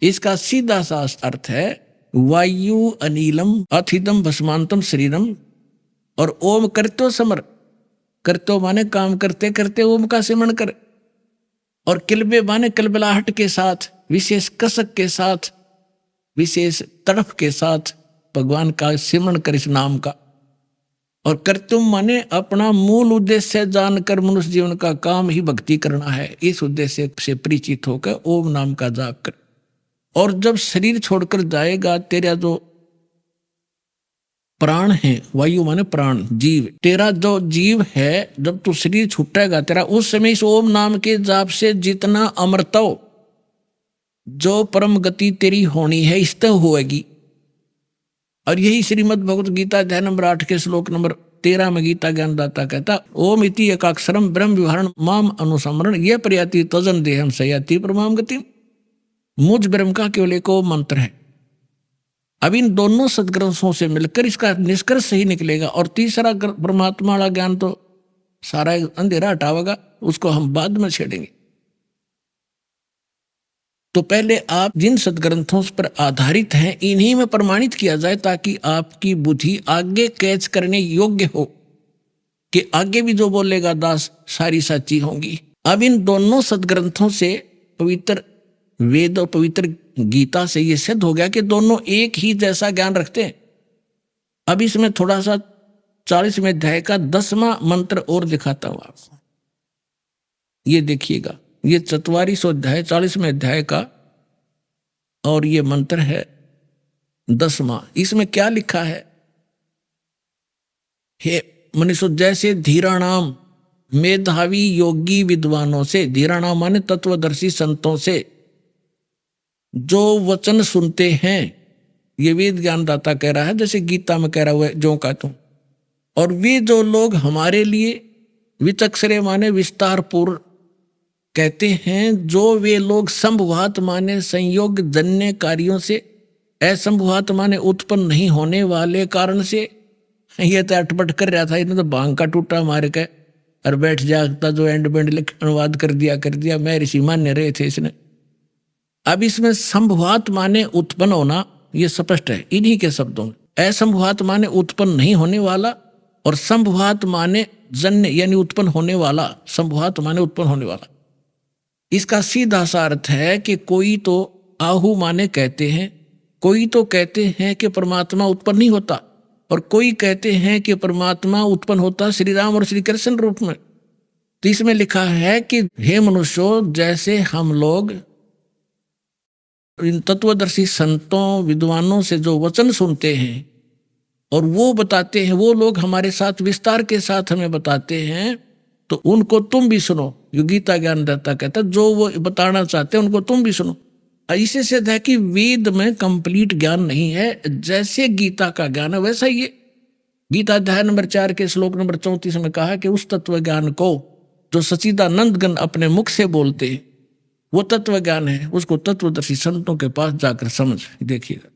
इसका सीधा सा अर्थ है वायु अनिलम अथिदम भस्मांतम शरीरम, और ओम करतो समर। करतो माने काम करते करते ओम का सिमरण कर, और किलबे माने कलबलाहट के साथ, विशेष कसक के साथ, विशेष तड़फ के साथ भगवान का सिमरण कर इस नाम का। और कर्तुम माने अपना मूल उद्देश्य जानकर मनुष्य जीवन का काम ही भक्ति करना है। इस उद्देश्य से परिचित होकर ओम नाम का जाप कर। और जब शरीर छोड़कर जाएगा, तेरा जो प्राण है, वायु माने प्राण, जीव, तेरा जो जीव है, जब तू शरीर छूटेगा तेरा, उस समय इस ओम नाम के जाप से जितना अमृतो, जो परम गति तेरी होनी है, इस तक होएगी। और यही श्रीमद् भगवत गीता अध्याय नंबर 8 के श्लोक नंबर 13 में गीता ज्ञानदाता कहता ओम इति एकाक्षरम ब्रह्म विवरण माम अनुसमरण ये प्रयाति तजन देहम सयाति परमाम गति। मुझ ब्रह्म का केवल एक ओम मंत्र है। अब इन दोनों सदग्रंथों से मिलकर इसका निष्कर्ष सही निकलेगा। और तीसरा परमात्मा वाला ज्ञान तो सारा अंधेरा हटावेगा, उसको हम बाद में छेड़ेंगे। तो पहले आप जिन सदग्रंथों पर आधारित हैं इन्हीं में प्रमाणित किया जाए, ताकि आपकी बुद्धि आगे कैच करने योग्य हो कि आगे भी जो बोलेगा दास सारी सच्ची होंगी। अब इन दोनों सदग्रंथों से, पवित्र वेद और पवित्र गीता से ये सिद्ध हो गया कि दोनों एक ही जैसा ज्ञान रखते हैं। अब इसमें थोड़ा सा 40वें अध्याय का 10वां मंत्र और दिखाता हूं आपको। ये देखिएगा, ये 44वां अध्याय 40वें अध्याय का, और ये मंत्र है 10वां। इसमें क्या लिखा है? हे मनुष्य, जैसे धीराणाम मेधावी योगी विद्वानों से, धीराणाम माने तत्वदर्शी संतों से जो वचन सुनते हैं, ये वेद ज्ञानदाता कह रहा है, जैसे गीता में कह रहा हुआ है जो का तुम। और वे जो लोग हमारे लिए विचक्षरे माने विस्तार पूर्व कहते हैं, जो वे लोग संभवात माने संयोग जन्य कार्यों से, असंभवात माने उत्पन्न नहीं होने वाले कारण से। ये तो अटपट कर रहा था, इन्होंने तो भांग का टूटा मार के और बैठ जाता जो एंड बेंड लिख अनुवाद कर दिया मैं ऋषि मान्य रहे थे इसने। अब इसमें संभवात माने उत्पन्न होना, ये स्पष्ट है इन्हीं के शब्दों में। असंभवात माने उत्पन्न नहीं होने वाला, और संभवात माने जन्य यानी उत्पन्न होने वाला। संभवात माने उत्पन्न होने वाला, इसका सीधा सा अर्थ है कि कोई तो आहु माने कहते हैं, कोई तो कहते हैं कि परमात्मा उत्पन्न नहीं होता, और कोई कहते हैं कि परमात्मा उत्पन्न होता श्री राम और श्री कृष्ण रूप में। तो इसमें लिखा है कि हे मनुष्यों, जैसे हम लोग इन तत्वदर्शी संतों विद्वानों से जो वचन सुनते हैं और वो बताते हैं, वो लोग हमारे साथ विस्तार के साथ हमें बताते हैं, तो उनको तुम भी सुनो। जो गीता ज्ञानदाता कहता है, जो वो बताना चाहते हैं उनको तुम भी सुनो। इससे सिद्ध है कि वेद में कंप्लीट ज्ञान नहीं है, जैसे गीता का ज्ञान है वैसा ही है। गीता अध्याय नंबर 4 के श्लोक नंबर 34 में कहा कि उस तत्व ज्ञान को जो सच्चिदानंद गण अपने मुख से बोलते हैं, वो तत्व ज्ञान है, उसको तत्वदर्शी संतों के पास जाकर समझ। देखिएगा,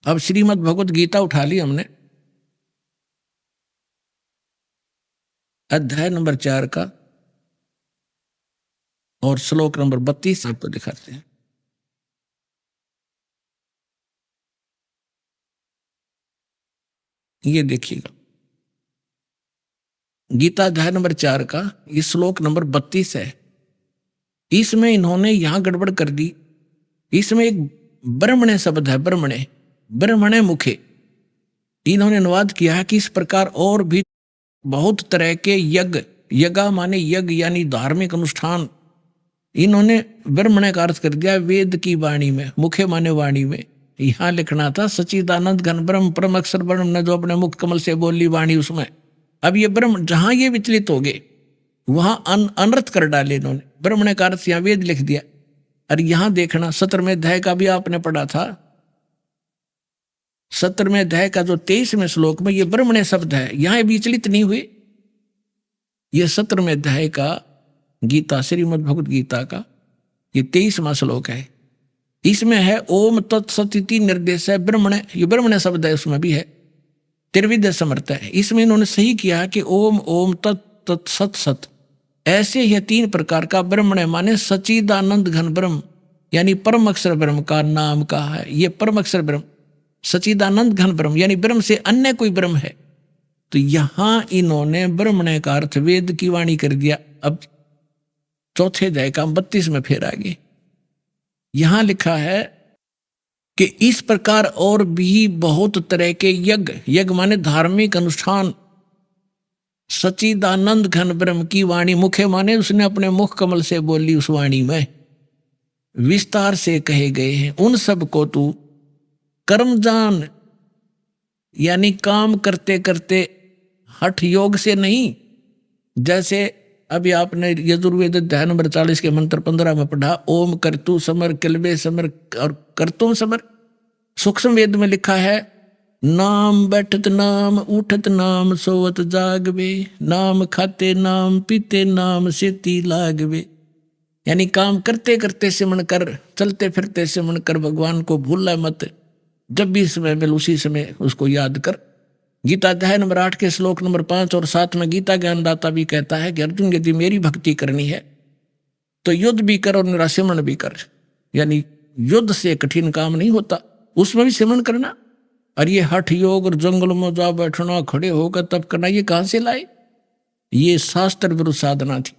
अब श्रीमद् भगवत गीता उठा ली हमने, अध्याय नंबर 4 का और श्लोक नंबर 32 आपको दिखाते हैं। ये देखिएगा, गीता अध्याय नंबर 4 का ये श्लोक नंबर 32 है। इसमें इन्होंने यहां गड़बड़ कर दी। इसमें एक ब्रह्मणे शब्द है, ब्रह्मणे मुखे। इन्होंने अनुवाद किया है कि इस प्रकार और भी बहुत तरह के यज्ञ, यज्ञ माने यज्ञ यानी धार्मिक अनुष्ठान, इन्होंने ब्रह्मणे का अर्थ कर दिया वेद की वाणी में, मुखे माने वाणी में। यहां लिखना था सच्चिदानंद घन ब्रह्म परम अक्षर ब्रह्म ने जो अपने मुख कमल से बोली वाणी उसमें। अब ये ब्रह्म जहां ये विचलित हो गए वहां अनर्थ कर डाले इन्होंने, ब्रह्मणे का अर्थ यहां वेद लिख दिया। और यहां देखना 17वें अध्याय का भी आपने पढ़ा था, 17वें अध्याय का जो 23वें श्लोक में ये ब्रह्मणे शब्द है, यहां विचलित नहीं हुए। ये 17वें अध्याय का गीता श्रीमद् भगवत गीता का ये 23वां श्लोक है। इसमें है ओम तत्सत निर्देश है ब्रह्मणे, ये ब्रह्मणे शब्द है, उसमें भी है त्रिविध समर्थ है। इसमें इन्होंने सही किया कि ओम ओम तत् सत सत, ऐसे ही 3 प्रकार का ब्रह्मणे माने सच्चिदानंद घन ब्रह्म यानी परम अक्षर ब्रह्म का नाम कहा है। ये परम अक्षर ब्रह्म सच्चिदानंद घन ब्रह्म यानी ब्रह्म से अन्य कोई ब्रह्म है। तो यहां इन्होंने ब्रह्मणे का अर्थ वेद की वाणी कर दिया। अब चौथे अध्याय का 32 में फिर आगे यहां लिखा है कि इस प्रकार और भी बहुत तरह के यज्ञ, यज्ञ माने धार्मिक अनुष्ठान, सच्चिदानंद घन ब्रह्म की वाणी, मुखे माने उसने अपने मुख कमल से बोली उस वाणी में, विस्तार से कहे गए हैं। उन सब को तू कर्म जान यानी काम करते करते हठ योग से नहीं, जैसे अभी आपने यजुर्वेद अध्याय नंबर 40 के मंत्र 15 में पढ़ा, ओम करतु समर किलबे समर और करतुम समर। सूक्ष्म वेद में लिखा है नाम बैठत नाम उठत नाम सोवत जागवे, नाम खाते नाम पीते नाम सेती लागवे। यानी काम करते करते सिमरण कर, चलते फिरते सिमरण कर, भगवान को भूलना मत। जब भी समय मिले उसी समय उसको याद कर। गीता अध्याय नंबर 8 के श्लोक नंबर 5 और 7 में गीता ज्ञानदाता भी कहता है कि अर्जुन यदि मेरी भक्ति करनी है तो युद्ध भी कर और मेरा सिमरण भी कर। यानी युद्ध से कठिन काम नहीं होता, उसमें भी सिमरण करना। और ये हठ योग और जंगल में जा बैठना, खड़े होकर तब करना, ये कहां से लाए? ये शास्त्र विरुद्ध साधना थी।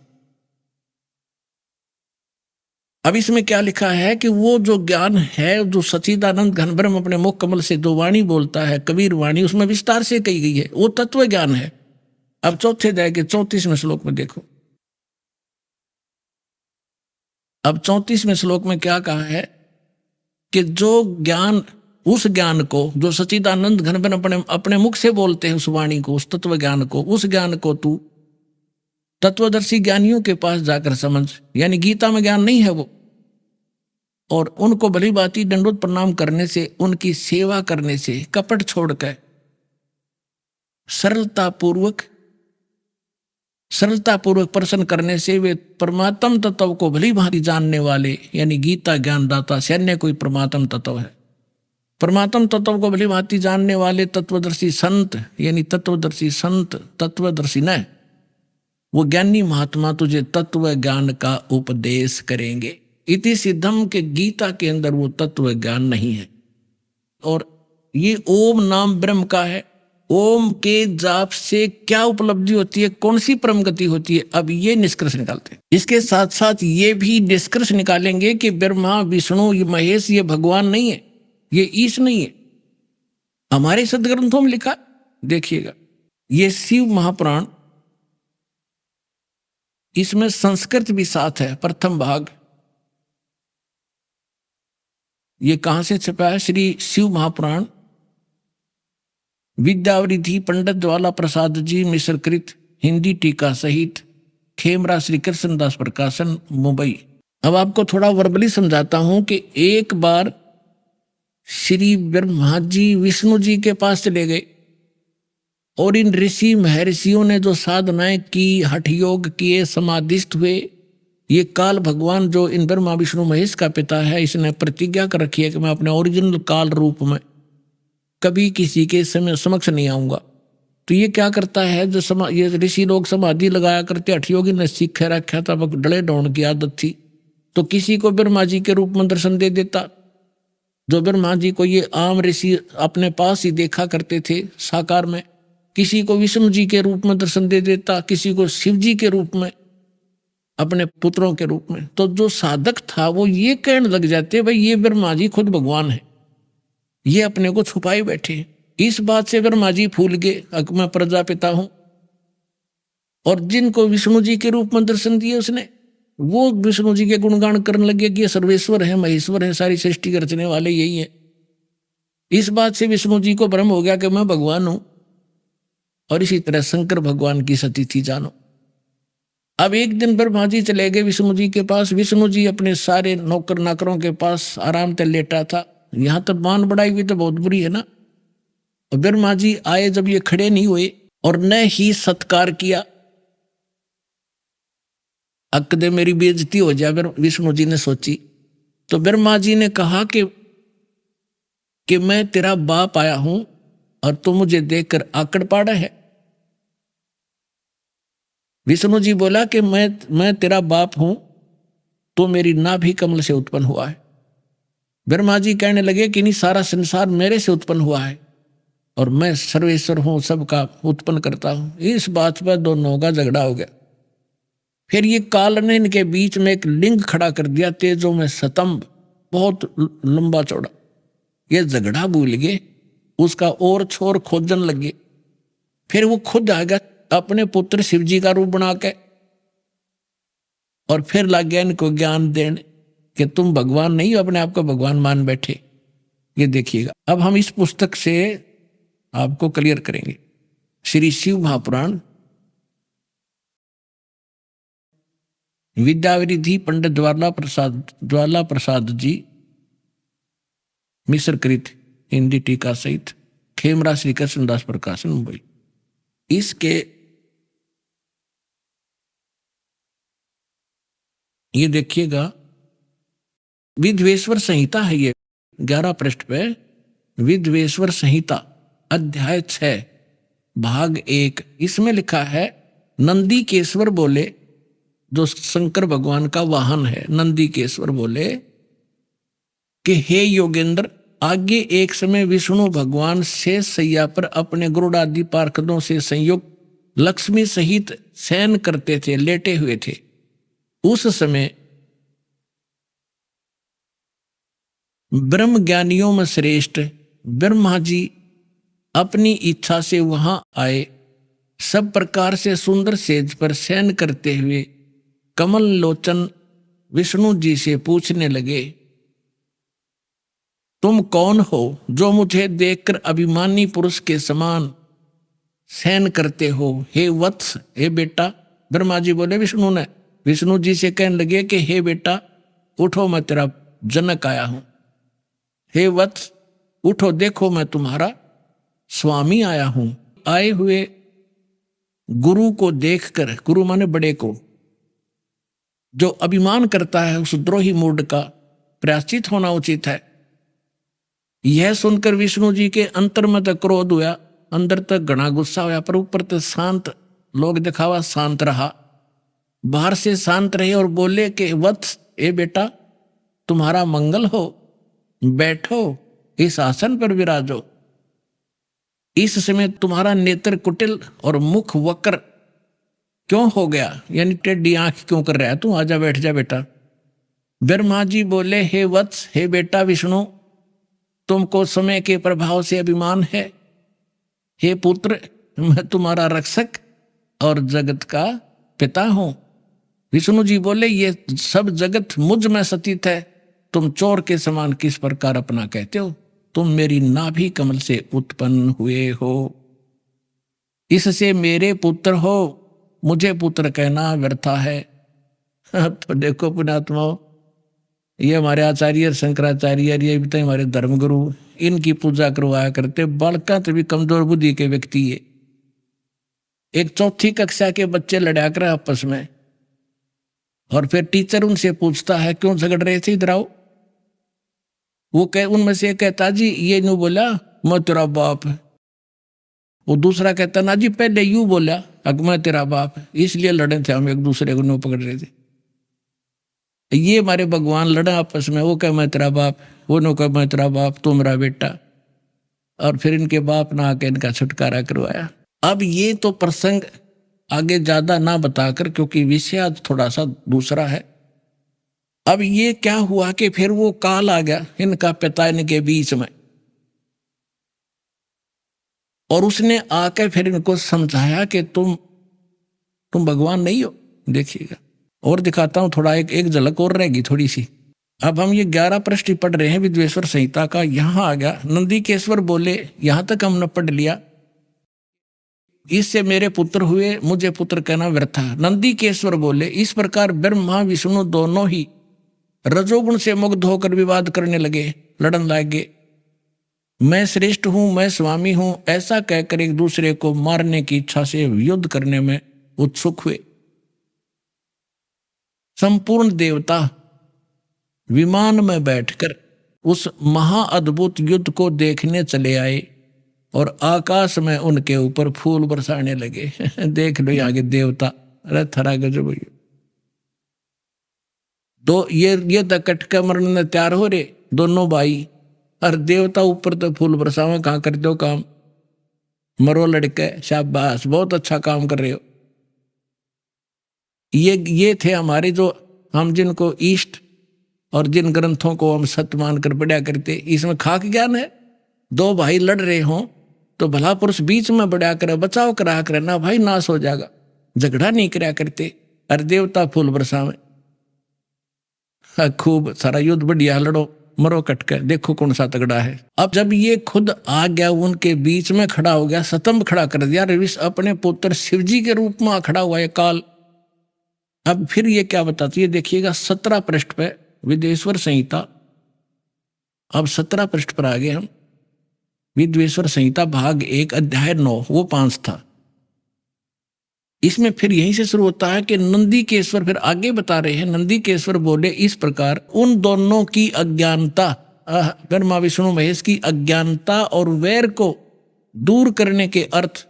अब इसमें क्या लिखा है कि वो जो ज्ञान है, जो सच्चिदानंद घन ब्रह्म अपने मुख कमल से जो वाणी बोलता है, कबीर वाणी, उसमें विस्तार से कही गई है, वो तत्व ज्ञान है। अब चौथे अध्याय के 34वें श्लोक में देखो। अब 34वें श्लोक में क्या कहा है कि जो ज्ञान, उस ज्ञान को जो सच्चिदानंद घन ब्रह्म अपने मुख से बोलते हैं, उस वाणी को, उस तत्व ज्ञान को, उस ज्ञान को तू तत्वदर्शी ज्ञानियों के पास जाकर समझ। यानी गीता में ज्ञान नहीं है वो, और उनको भली भांति दंडोत प्रणाम करने से, उनकी सेवा करने से, कपट छोड़कर सरलता पूर्वक प्रश्न करने से वे परमात्म तत्व को भली भांति जानने वाले, यानी गीता ज्ञानदाता से अन्य कोई परमात्म तत्व है, परमात्म तत्व को भली भांति जानने वाले तत्वदर्शी संत, यानी तत्वदर्शी संत, तत्वदर्शी न, वो ज्ञानी महात्मा तुझे तत्व ज्ञान का उपदेश करेंगे। इति सिद्धम के गीता के अंदर वो तत्व ज्ञान नहीं है। और ये ओम नाम ब्रह्म का है। ओम के जाप से क्या उपलब्धि होती है, कौन सी परम गति होती है, अब ये निष्कर्ष निकालते हैं। इसके साथ साथ ये भी निष्कर्ष निकालेंगे कि ब्रह्मा विष्णु ये महेश ये भगवान नहीं है, ये ईश नहीं है। हमारे सदग्रंथों में लिखा, देखिएगा, ये शिव महापुराण, इसमें संस्कृत भी साथ है, प्रथम भाग। ये कहां से छपा है? श्री शिव महापुराण, विद्यावरिधि पंडित ज्वाला प्रसाद जी मिश्रकृत, हिंदी टीका सहित, खेमरा श्री कृष्णदास प्रकाशन, मुंबई। अब आपको थोड़ा वर्बली समझाता हूं कि एक बार श्री ब्रह्मा जी विष्णु जी के पास चले गए और इन ऋषि महर्षियों ने जो साधनाएं की, हठ योग किए, समाधिस्थ हुए, ये काल भगवान जो इन ब्रह्मा विष्णु महेश का पिता है, इसने प्रतिज्ञा कर रखी है कि मैं अपने ओरिजिनल काल रूप में कभी किसी के समक्ष नहीं आऊंगा। तो ये क्या करता है, जो ये ऋषि लोग समाधि लगाया करते, हठ योगी ने सीख रखा था, डले डौन की आदत थी, तो किसी को ब्रह्मा जी के रूप में दर्शन दे देता। जो ब्रह्मा जी को ये आम ऋषि अपने पास ही देखा करते थे साकार में, किसी को विष्णु जी के रूप में दर्शन दे देता, किसी को शिव जी के रूप में, अपने पुत्रों के रूप में। तो जो साधक था वो ये कहने लग जाते, भाई ये ब्रह्मा जी खुद भगवान है, ये अपने को छुपाए बैठे। इस बात से ब्रह्मा जी फूल गए, मैं प्रजापिता हूं। और जिनको विष्णु जी के रूप में दर्शन दिए उसने, वो विष्णु जी के गुणगान करने लगे कि ये सर्वेश्वर है, महेश्वर है, सारी सृष्टि के रचने वाले यही है। इस बात से विष्णु जी को भ्रम हो गया कि मैं भगवान हूं। और इसी तरह शंकर भगवान की सती थी, जानो। अब एक दिन ब्रह्मा जी चले गए विष्णु जी के पास। विष्णु जी अपने सारे नौकर नाकरों के पास आराम से लेटा था। यहां तक मान बढ़ाई हुई तो बहुत बुरी है ना। और ब्रह्मा जी आए, जब ये खड़े नहीं हुए और न ही सत्कार किया, अकदे मेरी बेइज्जती हो जाए, विष्णु जी ने सोची। तो ब्रह्मा जी ने कहा कि मैं तेरा बाप आया हूं और तू मुझे देखकर आकड़ पाड़ा है। विष्णु जी बोला कि मैं तेरा बाप हूं, तो मेरी नाभि कमल से उत्पन्न हुआ है। ब्रह्मा जी कहने लगे कि नहीं, सारा संसार मेरे से उत्पन्न हुआ है और मैं सर्वेश्वर हूं, सबका उत्पन्न करता हूं। इस बात पर दोनों का झगड़ा हो गया। फिर ये काल ने इनके बीच में एक लिंग खड़ा कर दिया, तेजों में स्तंभ, बहुत लंबा चौड़ा। ये झगड़ा भूल गए, उसका और छोर खोजन लगे। फिर वो खुद आ गया अपने पुत्र शिव जी का रूप बना के, और फिर लग गया इनको ज्ञान देने कि तुम भगवान नहीं हो, अपने आप को भगवान मान बैठे। ये देखिएगा, अब हम इस पुस्तक से आपको क्लियर करेंगे। श्री शिव महापुराण, विद्यावरिधि पंडित ज्वाला प्रसाद जी मिश्रकृत, हिंदी टीका सहित, खेमरा श्री कृष्णदास प्रकाशन, मुंबई। इसके ये देखिएगा, विद्वेश्वर संहिता है ये, 11 पृष्ठ पे विद्वेश्वर संहिता अध्याय 6 भाग 1। इसमें लिखा है, नंदी केश्वर बोले, जो शंकर भगवान का वाहन है, नंदी केश्वर बोले कि हे योगेंद्र, आगे एक समय विष्णु भगवान शेष सैया पर अपने गरुड़ादि पार्षदों से संयुक्त लक्ष्मी सहित शयन करते थे, लेटे हुए थे। उस समय ब्रह्म ज्ञानियों में श्रेष्ठ ब्रह्मा जी अपनी इच्छा से वहां आए। सब प्रकार से सुंदर सेज पर शयन करते हुए कमल लोचन विष्णु जी से पूछने लगे, तुम कौन हो जो मुझे देखकर अभिमानी पुरुष के समान शयन करते हो? हे वत्स, हे बेटा। ब्रह्मा जी बोले विष्णु ने, विष्णु जी से कहने लगे कि हे बेटा उठो, मैं तेरा जनक आया हूं। हे वत्स उठो, देखो मैं तुम्हारा स्वामी आया हूं। आए हुए गुरु को देखकर, गुरु माने बड़े को, जो अभिमान करता है उस द्रोही मूड का प्रायश्चित होना उचित है। यह सुनकर विष्णु जी के अंतर में तक क्रोध हुआ, अंदर तक घना गुस्सा हुआ, पर ऊपर तक शांत, लोग दिखावा शांत रहा, बाहर से शांत रहे और बोले कि वत्स, ए बेटा तुम्हारा मंगल हो, बैठो, इस आसन पर विराजो। इस समय तुम्हारा नेत्र कुटिल और मुख वक्र क्यों हो गया, यानी टेढ़ी आंख क्यों कर रहा है तू? आजा, बैठ जा बेटा। ब्रह्मा जी बोले, हे वत्स, हे बेटा विष्णु, तुमको समय के प्रभाव से अभिमान है। हे पुत्र, मैं तुम्हारा रक्षक और जगत का पिता हूं। विष्णु जी बोले, ये सब जगत मुझ में स्थित है, तुम चोर के समान किस प्रकार अपना कहते हो? तुम मेरी नाभि कमल से उत्पन्न हुए हो, इससे मेरे पुत्र हो, मुझे पुत्र कहना व्यर्था है। तो देखो पुण्यात्माओं, ये हमारे आचार्य शंकराचार्य, ये भी तो हमारे धर्मगुरु, इनकी पूजा करवाया करते। बालका तो भी कमजोर बुद्धि के व्यक्ति है। एक 4ठी कक्षा के बच्चे लड़ा कर आपस में, और फिर टीचर उनसे पूछता है क्यों झगड़ रहे थे, इधर आओ। वो उनमें से कहता, जी ये यूं बोला, मैं तेरा बाप। वो दूसरा कहता, ना जी पहले यूं बोला, अग मैं तेरा बाप, इसलिए लड़े थे हम, एक दूसरे को नो पकड़ रहे थे। ये हमारे भगवान लड़ा आपस में, वो कह मैं तेरा बाप, वो नो कह मैं तेरा बाप, तू मेरा बेटा। और फिर इनके बाप ना आके इनका छुटकारा करवाया। अब ये तो प्रसंग आगे ज्यादा ना बताकर, क्योंकि विषय आज थोड़ा सा दूसरा है। अब ये क्या हुआ कि फिर वो काल आ गया इनका पिता इनके बीच में, और उसने आके फिर इनको समझाया कि तुम भगवान नहीं हो। देखिएगा, और दिखाता हूं थोड़ा, एक झलक और रहेगी थोड़ी सी। अब हम ये 11 पृष्ठ पढ़ रहे हैं विद्वेश्वर संहिता का। यहां आ गया, नंदी केश्वर बोले, यहां तक हमने पढ़ लिया, इससे मेरे पुत्र हुए, मुझे पुत्र कहना व्यर्थ है। नंदी केश्वर बोले, इस प्रकार ब्रह्मा विष्णु दोनों ही रजोगुण से मुग्ध होकर विवाद करने लगे, लड़न लगे। मैं श्रेष्ठ हूं, मैं स्वामी हूं, ऐसा कहकर एक दूसरे को मारने की इच्छा से युद्ध करने में उत्सुक हुए। संपूर्ण देवता विमान में बैठकर उस महाअद्भुत युद्ध को देखने चले आए, और आकाश में उनके ऊपर फूल बरसाने लगे। देख लो आगे देवता, अरे थरा गजब। दो ये दकट के मरने तैयार हो रहे दोनों भाई, और देवता ऊपर तो फूल बरसावे, कहाँ कर दो काम, मरो लड़के, शाबाश, बहुत अच्छा काम कर रहे हो। ये थे हमारे, जो हम जिनको इष्ट और जिन ग्रंथों को हम सत्य मानकर पढ़ा करते। इसमें खाक ज्ञान है। दो भाई लड़ रहे हों तो भला पुरुष बीच में बढ़ा करे, बचाव करा करे, ना भाई नाश हो जाएगा, झगड़ा नहीं करा करते। अरे देवता फूल बरसावे, खूब सारा युद्ध बढ़िया लड़ो, मरो कटके, देखो कौन सा तगड़ा है। अब जब ये खुद आ गया, उनके बीच में खड़ा हो गया, स्तंभ खड़ा कर दिया, रविश अपने पुत्र शिवजी के रूप में खड़ा हुआ है काल। अब फिर ये क्या बताती है, देखिएगा 17 पृष्ठ पे विद्वेश्वर संहिता। अब 17 पृष्ठ पर आ गए हम। विद्वेश्वर संहिता भाग 1 अध्याय 9, वो 5 था। इसमें फिर यहीं से शुरू होता है कि नंदीकेश्वर फिर आगे बता रहे हैं, नंदीकेश्वर बोले इस प्रकार उन दोनों की अज्ञानता, ब्रह्मा विष्णु महेश की अज्ञानता और वैर को दूर करने के अर्थ,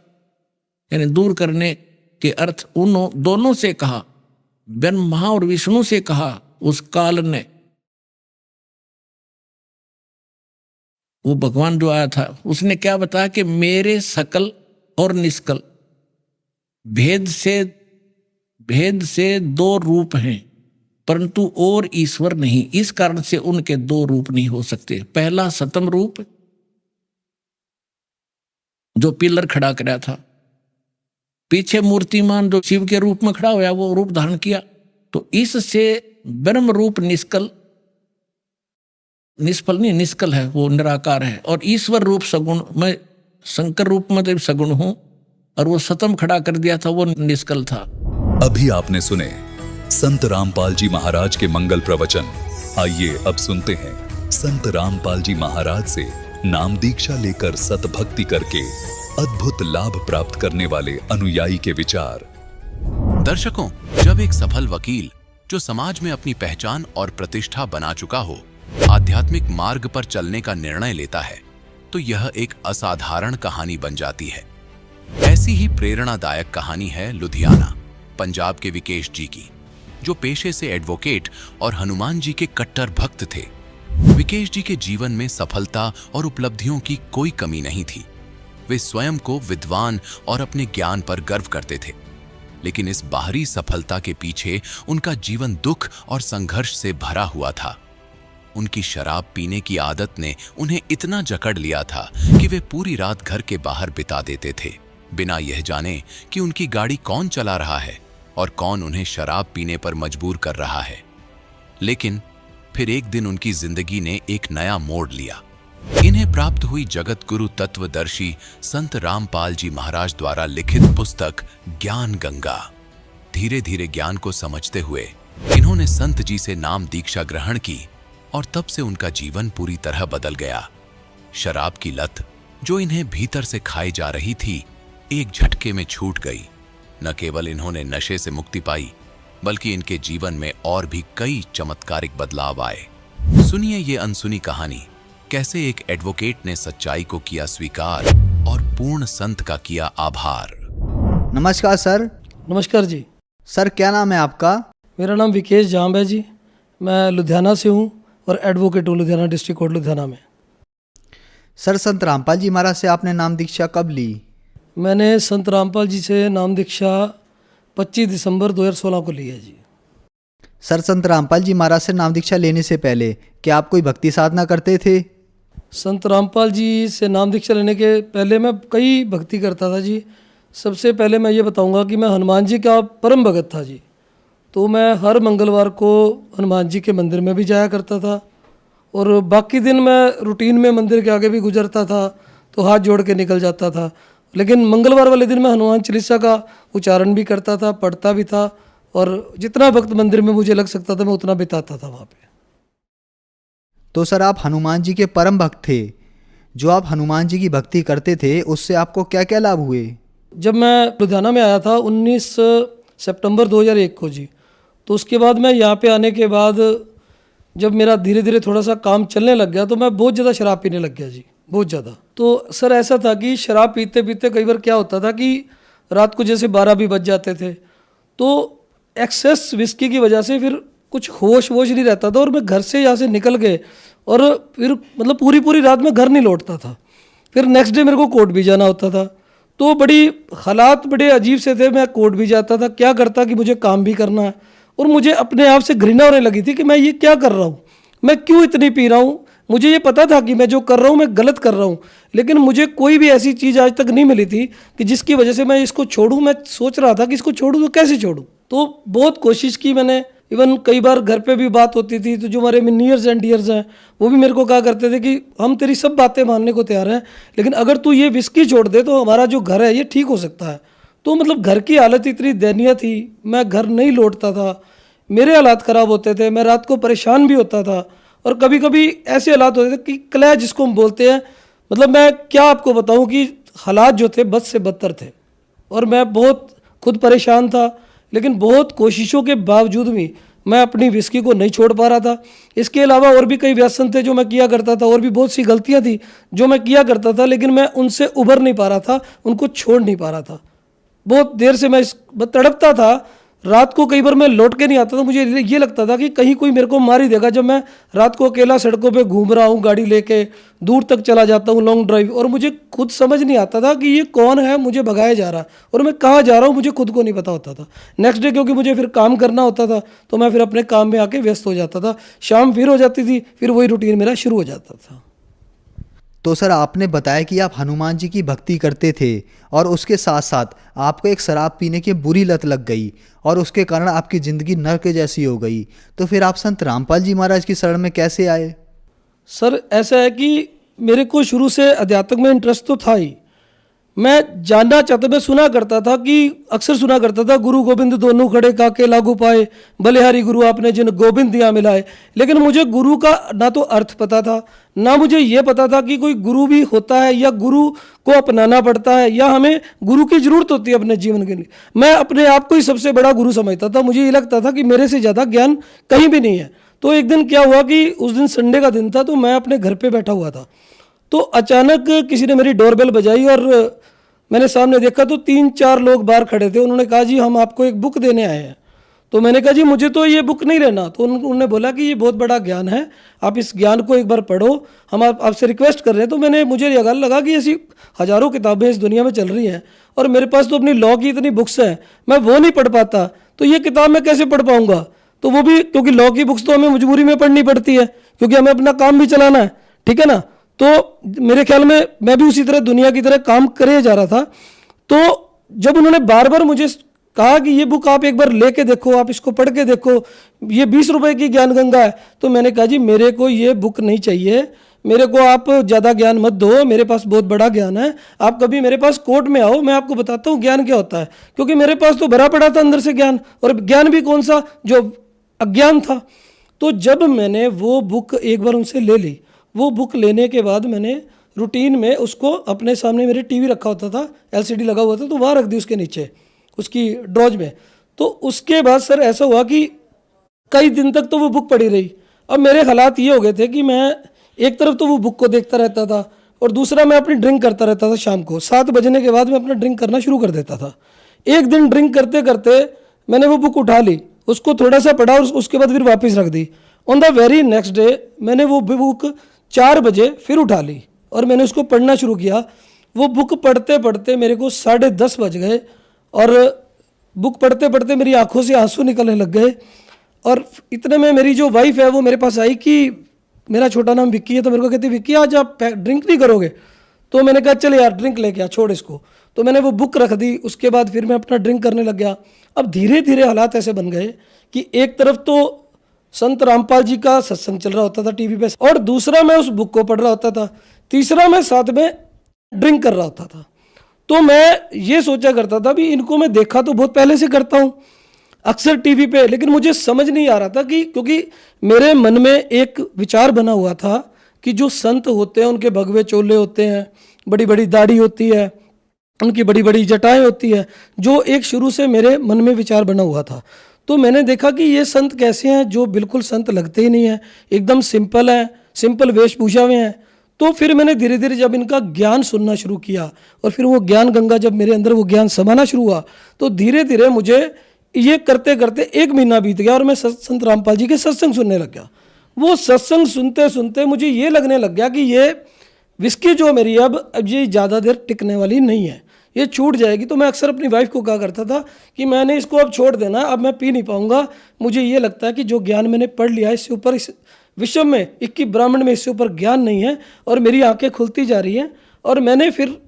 यानी दूर करने के अर्थ उन दोनों से कहा, ब्रह्मा और विष्णु से कहा उस काल ने। वो भगवान जो आया था उसने क्या बताया कि मेरे सकल और निष्कल भेद से दो रूप हैं, परंतु और ईश्वर नहीं। इस कारण से उनके दो रूप नहीं हो सकते। पहला सतम रूप जो पिलर खड़ा कराया था, पीछे मूर्तिमान जो शिव के रूप में खड़ा हुआ वो रूप धारण किया, तो इससे ब्रह्म रूप निष्कल, निष्फल नहीं निष्कल है, वो निराकार है। और ईश्वर रूप सगुण, मैं शंकर रूप में तो सगुण हूं, और वो सतम खड़ा कर दिया था वो निष्कल था। अभी आपने सुने संत रामपाल जी महाराज के मंगल प्रवचन। आइए अब सुनते हैं संत रामपाल जी महाराज से नाम दीक्षा लेकर सतभक्ति करके अद्भुत लाभ प्राप्त करने वाले अनुयायी के विचार। दर्शकों, जब एक सफल वकील जो समाज में अपनी पहचान और प्रतिष्ठा बना चुका हो आध्यात्मिक मार्ग पर चलने का निर्णय लेता है, तो यह एक असाधारण कहानी बन जाती है। ऐसी ही प्रेरणादायक कहानी है लुधियाना, पंजाब के विकेश जी की, जो पेशे से एडवोकेट और हनुमान जी के कट्टर भक्त थे। विकेश जी के जीवन में सफलता और उपलब्धियों की कोई कमी नहीं थी। वे स्वयं को विद्वान और अपने ज्ञान पर गर्व करते थे, लेकिन इस बाहरी सफलता के पीछे उनका जीवन दुख और संघर्ष से भरा हुआ था। उनकी शराब पीने की आदत ने उन्हें इतना जकड़ लिया था कि वे पूरी रात घर के बाहर बिता देते थे, बिना यह जाने कि उनकी गाड़ी कौन चला रहा है और कौन उन्हें शराब पीने पर मजबूर कर रहा है। लेकिन फिर एक दिन उनकी जिंदगी ने एक नया मोड़ लिया। इन्हें प्राप्त हुई जगत गुरु तत्वदर्शी संत रामपाल जी महाराज द्वारा लिखित पुस्तक ज्ञान गंगा। धीरे धीरे ज्ञान को समझते हुए इन्होंने संत जी से नाम दीक्षा ग्रहण की और तब से उनका जीवन पूरी तरह बदल गया। शराब की लत जो इन्हें भीतर से खाई जा रही थी, एक झटके में छूट गई। न केवल इन्होंने नशे से मुक्ति पाई, बल्कि इनके जीवन में और भी कई चमत्कारिक बदलाव आए। सुनिए ये अनसुनी कहानी, कैसे एक एडवोकेट ने सच्चाई को किया स्वीकार और पूर्ण संत का किया आभार। नमस्कार सर। नमस्कार जी। सर क्या नाम है आपका? मेरा नाम विकेश जाम्ब है जी। मैं लुधियाना से हूँ और एडवोकेट हूँ लुधियाना डिस्ट्रिक्ट कोर्ट लुधियाना में। सर संत रामपाल जी महाराज से आपने नाम दीक्षा कब ली? मैंने संत रामपाल जी से नाम दीक्षा 25 दिसंबर 2016 को ली है जी। सर संत रामपाल जी महाराज से नाम दीक्षा लेने से पहले क्या आप कोई भक्ति साधना करते थे? संत रामपाल जी से नाम दीक्षा लेने के पहले मैं कई भक्ति करता था जी। सबसे पहले मैं ये बताऊंगा कि मैं हनुमान जी का परम भगत था जी। तो मैं हर मंगलवार को हनुमान जी के मंदिर में भी जाया करता था, और बाकी दिन मैं रूटीन में मंदिर के आगे भी गुजरता था तो हाथ जोड़ के निकल जाता था। लेकिन मंगलवार वाले दिन मैं हनुमान चालीसा का उच्चारण भी करता था, पढ़ता भी था, और जितना वक्त मंदिर में मुझे लग सकता था मैं उतना बिताता था वहाँ पे। तो सर आप हनुमान जी के परम भक्त थे। जो आप हनुमान जी की भक्ति करते थे उससे आपको क्या क्या लाभ हुए? जब मैं लुधियाना में आया था 19 सितंबर 2001 को जी, तो उसके बाद मैं यहाँ पे आने के बाद जब मेरा धीरे धीरे थोड़ा सा काम चलने लग गया तो मैं बहुत ज़्यादा शराब पीने लग गया जी, बहुत ज़्यादा। तो सर ऐसा था कि शराब पीते पीते कई बार क्या होता था कि रात को जैसे 12 भी बज जाते थे, तो एक्सेस विस्की की वजह से फिर कुछ होश वोश नहीं रहता था, और मैं घर से यहाँ से निकल गए और फिर मतलब पूरी रात में घर नहीं लौटता था। फिर नेक्स्ट डे मेरे को कोर्ट भी जाना होता था, तो बड़ी हालात बड़े अजीब से थे। मैं कोर्ट भी जाता था, क्या करता कि मुझे काम भी करना है, और मुझे अपने आप से घृणा होने लगी थी कि मैं ये क्या कर रहा हूँ, मैं क्यों इतनी पी रहा हूँ। मुझे ये पता था कि मैं जो कर रहा हूँ मैं गलत कर रहा हूँ, लेकिन मुझे कोई भी ऐसी चीज़ आज तक नहीं मिली थी कि जिसकी वजह से मैं इसको छोड़ूँ। मैं सोच रहा था कि इसको छोड़ूँ तो कैसे छोड़ूँ। तो बहुत कोशिश की मैंने। इवन कई बार घर पे भी बात होती थी तो जो हमारे नियर्स एंड डियर्स हैं वो भी मेरे को कहा करते थे कि हम तेरी सब बातें मानने को तैयार हैं, लेकिन अगर तू ये विस्की छोड़ दे तो हमारा जो घर है ये ठीक हो सकता है। तो मतलब घर की हालत इतनी दयनीय थी, मैं घर नहीं लौटता था, मेरे हालात ख़राब होते थे, मैं रात को परेशान भी होता था, और कभी कभी ऐसे हालात होते थे कि कलह जिसको हम बोलते हैं, मतलब मैं क्या आपको बताऊं कि हालात जो थे बद से बदतर थे, और मैं बहुत खुद परेशान था, लेकिन बहुत कोशिशों के बावजूद भी मैं अपनी विस्की को नहीं छोड़ पा रहा था। इसके अलावा और भी कई व्यसन थे जो मैं किया करता था, और भी बहुत सी गलतियां थी जो मैं किया करता था, लेकिन मैं उनसे उबर नहीं पा रहा था, उनको छोड़ नहीं पा रहा था। बहुत देर से मैं तड़पता था। रात को कई बार मैं लौट के नहीं आता था, मुझे ये लगता था कि कहीं कोई मेरे को मार ही देगा। जब मैं रात को अकेला सड़कों पे घूम रहा हूँ, गाड़ी लेके दूर तक चला जाता हूँ लॉन्ग ड्राइव, और मुझे खुद समझ नहीं आता था कि ये कौन है मुझे भगाया जा रहा है और मैं कहाँ जा रहा हूँ, मुझे खुद को नहीं पता होता था। नेक्स्ट डे क्योंकि मुझे फिर काम करना होता था तो मैं फिर अपने काम में आके व्यस्त हो जाता था। शाम फिर हो जाती थी, फिर वही रूटीन मेरा शुरू हो जाता था। तो सर आपने बताया कि आप हनुमान जी की भक्ति करते थे और उसके साथ साथ आपको एक शराब पीने की बुरी लत लग गई और उसके कारण आपकी ज़िंदगी नर्क जैसी हो गई। तो फिर आप संत रामपाल जी महाराज की शरण में कैसे आए? सर ऐसा है कि मेरे को शुरू से अध्यात्म में इंटरेस्ट तो था ही। मैं जानना चाहता, मैं सुना करता था कि अक्सर सुना करता था, गुरु गोविंद दोनों खड़े काके लागू पाए, बलिहारी गुरु आपने जिन गोविंद दिया मिलाए। लेकिन मुझे गुरु का ना तो अर्थ पता था, ना मुझे ये पता था कि कोई गुरु भी होता है या गुरु को अपनाना पड़ता है या हमें गुरु की जरूरत होती है अपने जीवन के लिए। मैं अपने आप को ही सबसे बड़ा गुरु समझता था। मुझे ये लगता था कि मेरे से ज़्यादा ज्ञान कहीं भी नहीं है। तो एक दिन क्या हुआ कि उस दिन संडे का दिन था, तो मैं अपने घर पे बैठा हुआ था, तो अचानक किसी ने मेरी डोरबेल बजाई और मैंने सामने देखा तो 3-4 लोग बाहर खड़े थे। उन्होंने कहा जी हम आपको एक बुक देने आए हैं। तो मैंने कहा जी मुझे तो ये बुक नहीं लेना। तो उन्होंने बोला कि ये बहुत बड़ा ज्ञान है, आप इस ज्ञान को एक बार पढ़ो, हम आपसे रिक्वेस्ट कर रहे हैं। तो मुझे ये लगा कि ऐसी हज़ारों किताबें इस दुनिया में चल रही हैं और मेरे पास तो अपनी लॉ की इतनी बुक्स हैं, मैं वो नहीं पढ़ पाता, तो ये किताब मैं कैसे पढ़ पाऊँगा। तो वो भी क्योंकि लॉ की बुक्स तो हमें मजबूरी में पढ़नी पड़ती है क्योंकि हमें अपना काम भी चलाना है, ठीक है ना। तो मेरे ख्याल में मैं भी उसी तरह दुनिया की तरह काम करे जा रहा था। तो जब उन्होंने बार बार मुझे कहा कि ये बुक आप एक बार लेके देखो, आप इसको पढ़ के देखो, ये 20 रुपए की ज्ञान गंगा है, तो मैंने कहा जी मेरे को ये बुक नहीं चाहिए, मेरे को आप ज़्यादा ज्ञान मत दो, मेरे पास बहुत बड़ा ज्ञान है। आप कभी मेरे पास कोर्ट में आओ, मैं आपको बताता हूँ ज्ञान क्या होता है, क्योंकि मेरे पास तो भरा पड़ा था अंदर से ज्ञान, और ज्ञान भी कौन सा जो अज्ञान था। तो जब मैंने वो बुक एक बार उनसे ले ली, वो बुक लेने के बाद मैंने रूटीन में उसको अपने सामने, मेरे टीवी रखा होता था, एलसीडी लगा हुआ था, तो वहाँ रख दी उसके नीचे उसकी ड्रॉज में। तो उसके बाद सर ऐसा हुआ कि कई दिन तक तो वो बुक पड़ी रही। अब मेरे हालात ये हो गए थे कि मैं एक तरफ तो वो बुक को देखता रहता था और दूसरा मैं अपनी ड्रिंक करता रहता था। शाम को 7 बजने के बाद मैं अपना ड्रिंक करना शुरू कर देता था। एक दिन ड्रिंक करते करते मैंने वो बुक उठा ली, उसको थोड़ा सा पढ़ा और उसके बाद फिर वापस रख दी। On the very next day मैंने वो बुक 4 बजे फिर उठा ली और मैंने उसको पढ़ना शुरू किया। वो बुक पढ़ते पढ़ते मेरे को 10:30 बज गए और बुक पढ़ते पढ़ते मेरी आंखों से आंसू निकलने लग गए। और इतने में मेरी जो वाइफ है वो मेरे पास आई कि मेरा छोटा नाम विक्की है, तो मेरे को कहती विक्की आज आप ड्रिंक नहीं करोगे। तो मैंने कहा चल यार ड्रिंक लेके आ, छोड़ इसको। तो मैंने वो बुक रख दी, उसके बाद फिर मैं अपना ड्रिंक करने लग गया। अब धीरे धीरे हालात ऐसे बन गए कि एक तरफ तो संत रामपाल जी का सत्संग चल रहा होता था टीवी पे, और दूसरा मैं उस बुक को पढ़ रहा होता था, तीसरा मैं साथ में ड्रिंक कर रहा होता था। तो मैं ये सोचा करता था भी इनको मैं देखा तो बहुत पहले से करता हूँ अक्सर टीवी पे, लेकिन मुझे समझ नहीं आ रहा था कि क्योंकि मेरे मन में एक विचार बना हुआ था कि जो संत होते हैं उनके भगवे चोले होते हैं, बड़ी बड़ी दाढ़ी होती है, उनकी बड़ी बड़ी जटाएं होती है, जो एक शुरू से मेरे मन में विचार बना हुआ था। तो मैंने देखा कि ये संत कैसे हैं जो बिल्कुल संत लगते ही नहीं हैं, एकदम सिंपल हैं, सिंपल वेशभूषा में हैं। तो फिर मैंने धीरे धीरे जब इनका ज्ञान सुनना शुरू किया और फिर वो ज्ञान गंगा जब मेरे अंदर वो ज्ञान समाना शुरू हुआ, तो धीरे धीरे मुझे ये करते करते 1 महीना बीत गया और मैं संत रामपाल जी के सत्संग सुनने लग गया। वो सत्संग सुनते सुनते मुझे ये लगने लग गया कि ये विस्की जो मेरी अब ये ज़्यादा देर टिकने वाली नहीं है, ये छूट जाएगी। तो मैं अक्सर अपनी वाइफ को कहा करता था कि मैंने इसको अब छोड़ देना, अब मैं पी नहीं पाऊँगा। मुझे ये लगता है कि जो ज्ञान मैंने पढ़ लिया इससे ऊपर, इस विश्व में 21 ब्राह्मण में इससे ऊपर ज्ञान नहीं है, और मेरी आंखें खुलती जा रही हैं। और मैंने फिर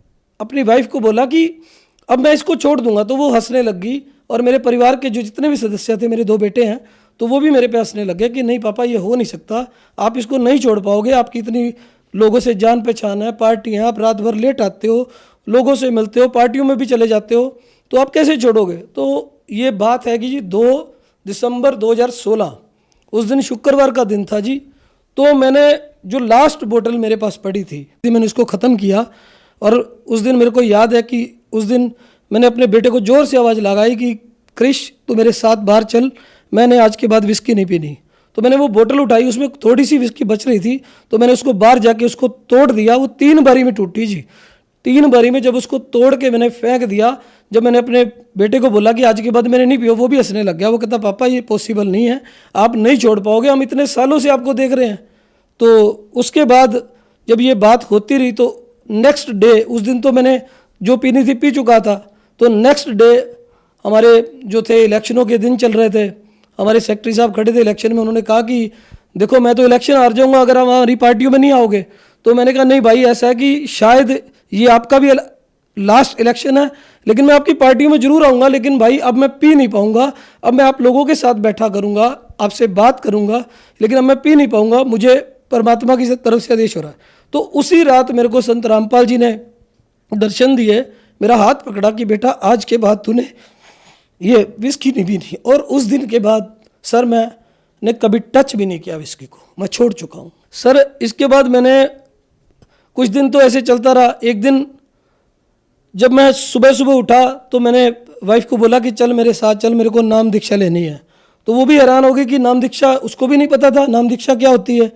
अपनी वाइफ को बोला कि अब मैं इसको छोड़ दूंगा, तो वो हंसने लग गई। और मेरे परिवार के जो जितने भी सदस्य थे, मेरे 2 बेटे हैं, तो वो भी मेरे पे हंसने लग गए कि नहीं पापा ये हो नहीं सकता, आप इसको नहीं छोड़ पाओगे, आपकी इतनी लोगों से जान पहचान है, पार्टी है, आप रात भर लेट आते हो, लोगों से मिलते हो, पार्टियों में भी चले जाते हो, तो आप कैसे छोड़ोगे। तो ये बात है कि जी 2 दिसंबर 2016 उस दिन शुक्रवार का दिन था जी। तो मैंने जो लास्ट बोतल मेरे पास पड़ी थी मैंने उसको ख़त्म किया। और उस दिन मेरे को याद है कि उस दिन मैंने अपने बेटे को जोर से आवाज़ लगाई कि क्रिश तू मेरे साथ बाहर चल, मैंने आज के बाद विस्की नहीं पीनी। तो मैंने वो बोतल उठाई, उसमें थोड़ी सी विस्की बच रही थी, तो मैंने उसको बाहर जाके उसको तोड़ दिया। वो 3 बारी में टूटी जी, 3 बारी में जब उसको तोड़ के मैंने फेंक दिया, जब मैंने अपने बेटे को बोला कि आज के बाद मैंने नहीं पियो, वो भी हंसने लग गया। वो कहता पापा ये पॉसिबल नहीं है, आप नहीं छोड़ पाओगे, हम इतने सालों से आपको देख रहे हैं। तो उसके बाद जब ये बात होती रही तो नेक्स्ट डे, उस दिन तो मैंने जो पीनी थी पी चुका था, तो नेक्स्ट डे हमारे जो थे इलेक्शनों के दिन चल रहे थे, हमारे सेक्रेटरी साहब खड़े थे इलेक्शन में, उन्होंने कहा कि देखो मैं तो इलेक्शन हार जाऊंगा अगर आप हमारी पार्टियों में नहीं आओगे। तो मैंने कहा नहीं भाई, ऐसा है कि शायद ये आपका भी लास्ट इलेक्शन है, लेकिन मैं आपकी पार्टियों में जरूर आऊँगा, लेकिन भाई अब मैं पी नहीं पाऊँगा, अब मैं आप लोगों के साथ बैठा करूँगा, आपसे बात करूँगा, लेकिन अब मैं पी नहीं पाऊँगा, मुझे परमात्मा की तरफ से आदेश हो रहा है। तो उसी रात मेरे को संत रामपाल जी ने दर्शन दिए, मेरा हाथ पकड़ा कि बेटा आज के बाद तूने ये विस्की नहीं पीनी। और उस दिन के बाद सर मैंने कभी टच भी नहीं किया विस्की को, मैं छोड़ चुका हूँ सर। इसके बाद मैंने कुछ दिन तो ऐसे चलता रहा। एक दिन जब मैं सुबह सुबह उठा तो मैंने वाइफ को बोला कि चल मेरे साथ चल, मेरे को नाम दीक्षा लेनी है। तो वो भी हैरान हो गई कि नाम दीक्षा, उसको भी नहीं पता था नाम दीक्षा क्या होती है।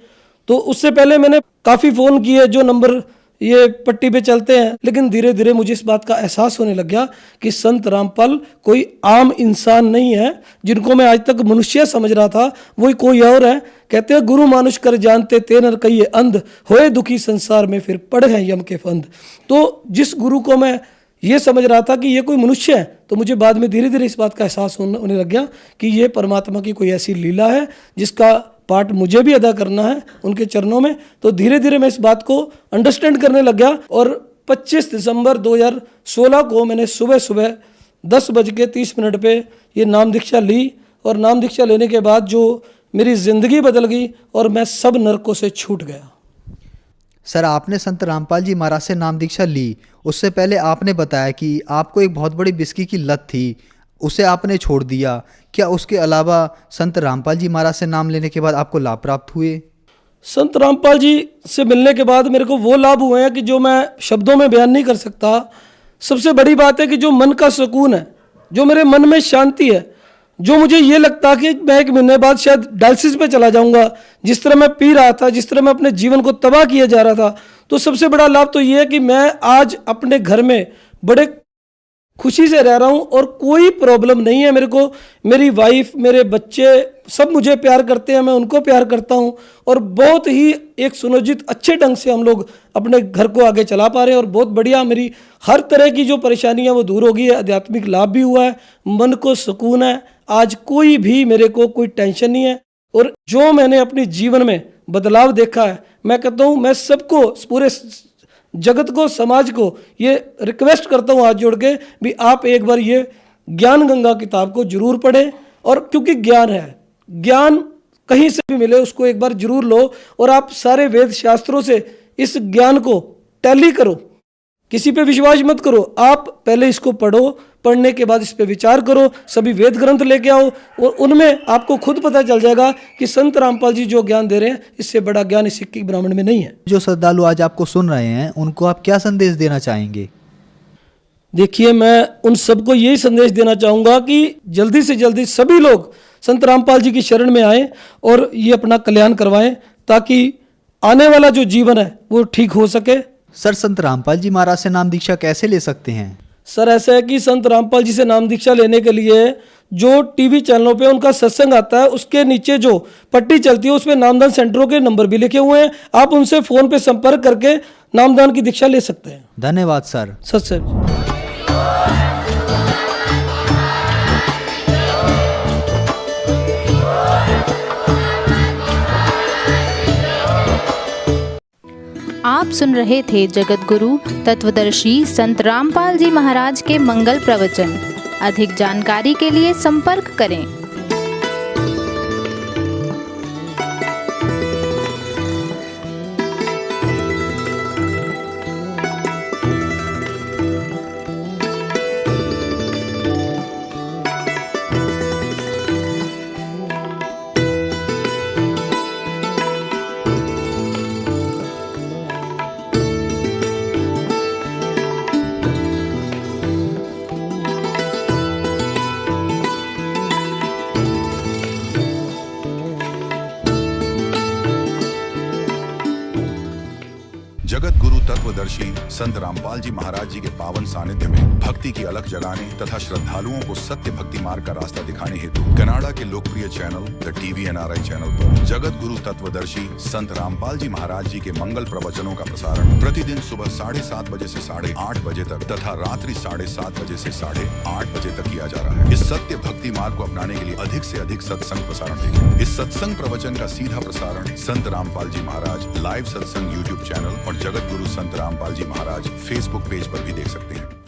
तो उससे पहले मैंने काफ़ी फ़ोन किए जो नंबर ये पट्टी पे चलते हैं, लेकिन धीरे धीरे मुझे इस बात का एहसास होने लग गया कि संत रामपाल कोई आम इंसान नहीं है। जिनको मैं आज तक मनुष्य समझ रहा था वही कोई और है। कहते हैं गुरु मानुष कर जानते ते नर कहिए अंध, होए दुखी संसार में फिर पड़ हैं यम के फंद। तो जिस गुरु को मैं ये समझ रहा था कि ये कोई मनुष्य है, तो मुझे बाद में धीरे धीरे इस बात का एहसास होने लग गया कि ये परमात्मा की कोई ऐसी लीला है जिसका पार्ट मुझे भी अदा करना है उनके चरणों में। तो धीरे धीरे मैं इस बात को अंडरस्टैंड करने लग गया। और 25 दिसंबर 2016 को मैंने सुबह सुबह 10:30 पे ये नाम दीक्षा ली। और नाम दीक्षा लेने के बाद जो मेरी ज़िंदगी बदल गई और मैं सब नरकों से छूट गया। सर आपने संत रामपाल जी महाराज से नाम दीक्षा ली, उससे पहले आपने बताया कि आपको एक बहुत बड़ी विस्की की लत थी, उसे आपने छोड़ दिया। क्या उसके अलावा संत रामपाल जी महाराज से नाम लेने के बाद आपको लाभ प्राप्त हुए? संत रामपाल जी से मिलने के बाद मेरे को वो लाभ हुए हैं कि जो मैं शब्दों में बयान नहीं कर सकता। सबसे बड़ी बात है कि जो मन का सुकून है, जो मेरे मन में शांति है, जो मुझे ये लगता कि मैं 1 महीने बाद शायद डायलिसिस पे चला जाऊंगा, जिस तरह मैं पी रहा था, जिस तरह मैं अपने जीवन को तबाह किया जा रहा था, तो सबसे बड़ा लाभ तो ये है कि मैं आज अपने घर में बड़े खुशी से रह रहा हूँ और कोई प्रॉब्लम नहीं है मेरे को। मेरी वाइफ, मेरे बच्चे सब मुझे प्यार करते हैं, मैं उनको प्यार करता हूँ और बहुत ही एक सुनियोजित अच्छे ढंग से हम लोग अपने घर को आगे चला पा रहे हैं। और बहुत बढ़िया, मेरी हर तरह की जो परेशानी है वो दूर हो गई है, आध्यात्मिक लाभ भी हुआ है, मन को सुकून है। आज कोई भी मेरे को कोई टेंशन नहीं है। और जो मैंने अपने जीवन में बदलाव देखा है, मैं कहता हूँ मैं सबको, पूरे जगत को, समाज को ये रिक्वेस्ट करता हूँ हाथ जोड़ के भी आप एक बार ये ज्ञान गंगा किताब को जरूर पढ़ें। और क्योंकि ज्ञान है, ज्ञान कहीं से भी मिले उसको एक बार जरूर लो और आप सारे वेद शास्त्रों से इस ज्ञान को टैली करो, किसी पे विश्वास मत करो। आप पहले इसको पढ़ो, पढ़ने के बाद इस पे विचार करो, सभी वेद ग्रंथ लेके आओ और उनमें आपको खुद पता चल जाएगा कि संत रामपाल जी जो ज्ञान दे रहे हैं इससे बड़ा ज्ञान इस सिक्की ब्राह्मण में नहीं है। जो श्रद्धालु आज आपको सुन रहे हैं उनको आप क्या संदेश देना चाहेंगे? देखिए, मैं उन सबको यही संदेश देना चाहूँगा कि जल्दी से जल्दी सभी लोग संत रामपाल जी की शरण में आए और ये अपना कल्याण करवाएं ताकि आने वाला जो जीवन है वो ठीक हो सके। सर संत रामपाल जी महाराज से नाम दीक्षा कैसे ले सकते हैं? सर ऐसा है कि संत रामपाल जी से नाम दीक्षा लेने के लिए जो टीवी चैनलों पे उनका सत्संग आता है उसके नीचे जो पट्टी चलती है उसमें नामदान सेंटरों के नंबर भी लिखे हुए हैं। आप उनसे फोन पे संपर्क करके नामदान की दीक्षा ले सकते हैं। धन्यवाद सर। सत्संग। आप सुन रहे थे जगत गुरु तत्वदर्शी संत रामपाल जी महाराज के मंगल प्रवचन। अधिक जानकारी के लिए संपर्क करें। जगत गुरु तत्वदर्शी संत रामपाल जी महाराज जी के पावन सानिध्य में भक्ति की अलख जगाने तथा श्रद्धालुओं को सत्य भक्ति मार्ग का रास्ता दिखाने हेतु कनाडा के लोकप्रिय channel the TV NRI channel पर जगत गुरु तत्वदर्शी संत रामपाल जी महाराज जी के मंगल प्रवचनों का प्रसारण प्रतिदिन सुबह 7:30 बजे से 8:30 बजे तक तथा रात्रि 7:30 बजे से 8:30 बजे तक किया जा रहा है। इस सत्य भक्ति मार्ग को अपनाने के लिए अधिक से अधिक सत्संग प्रसारण देखें। इस सत्संग प्रवचन का सीधा प्रसारण संत रामपाल जी महाराज लाइव सत्संग YouTube चैनल और जगत गुरु संत रामपाल जी महाराज Facebook पेज पर भी देख सकते हैं।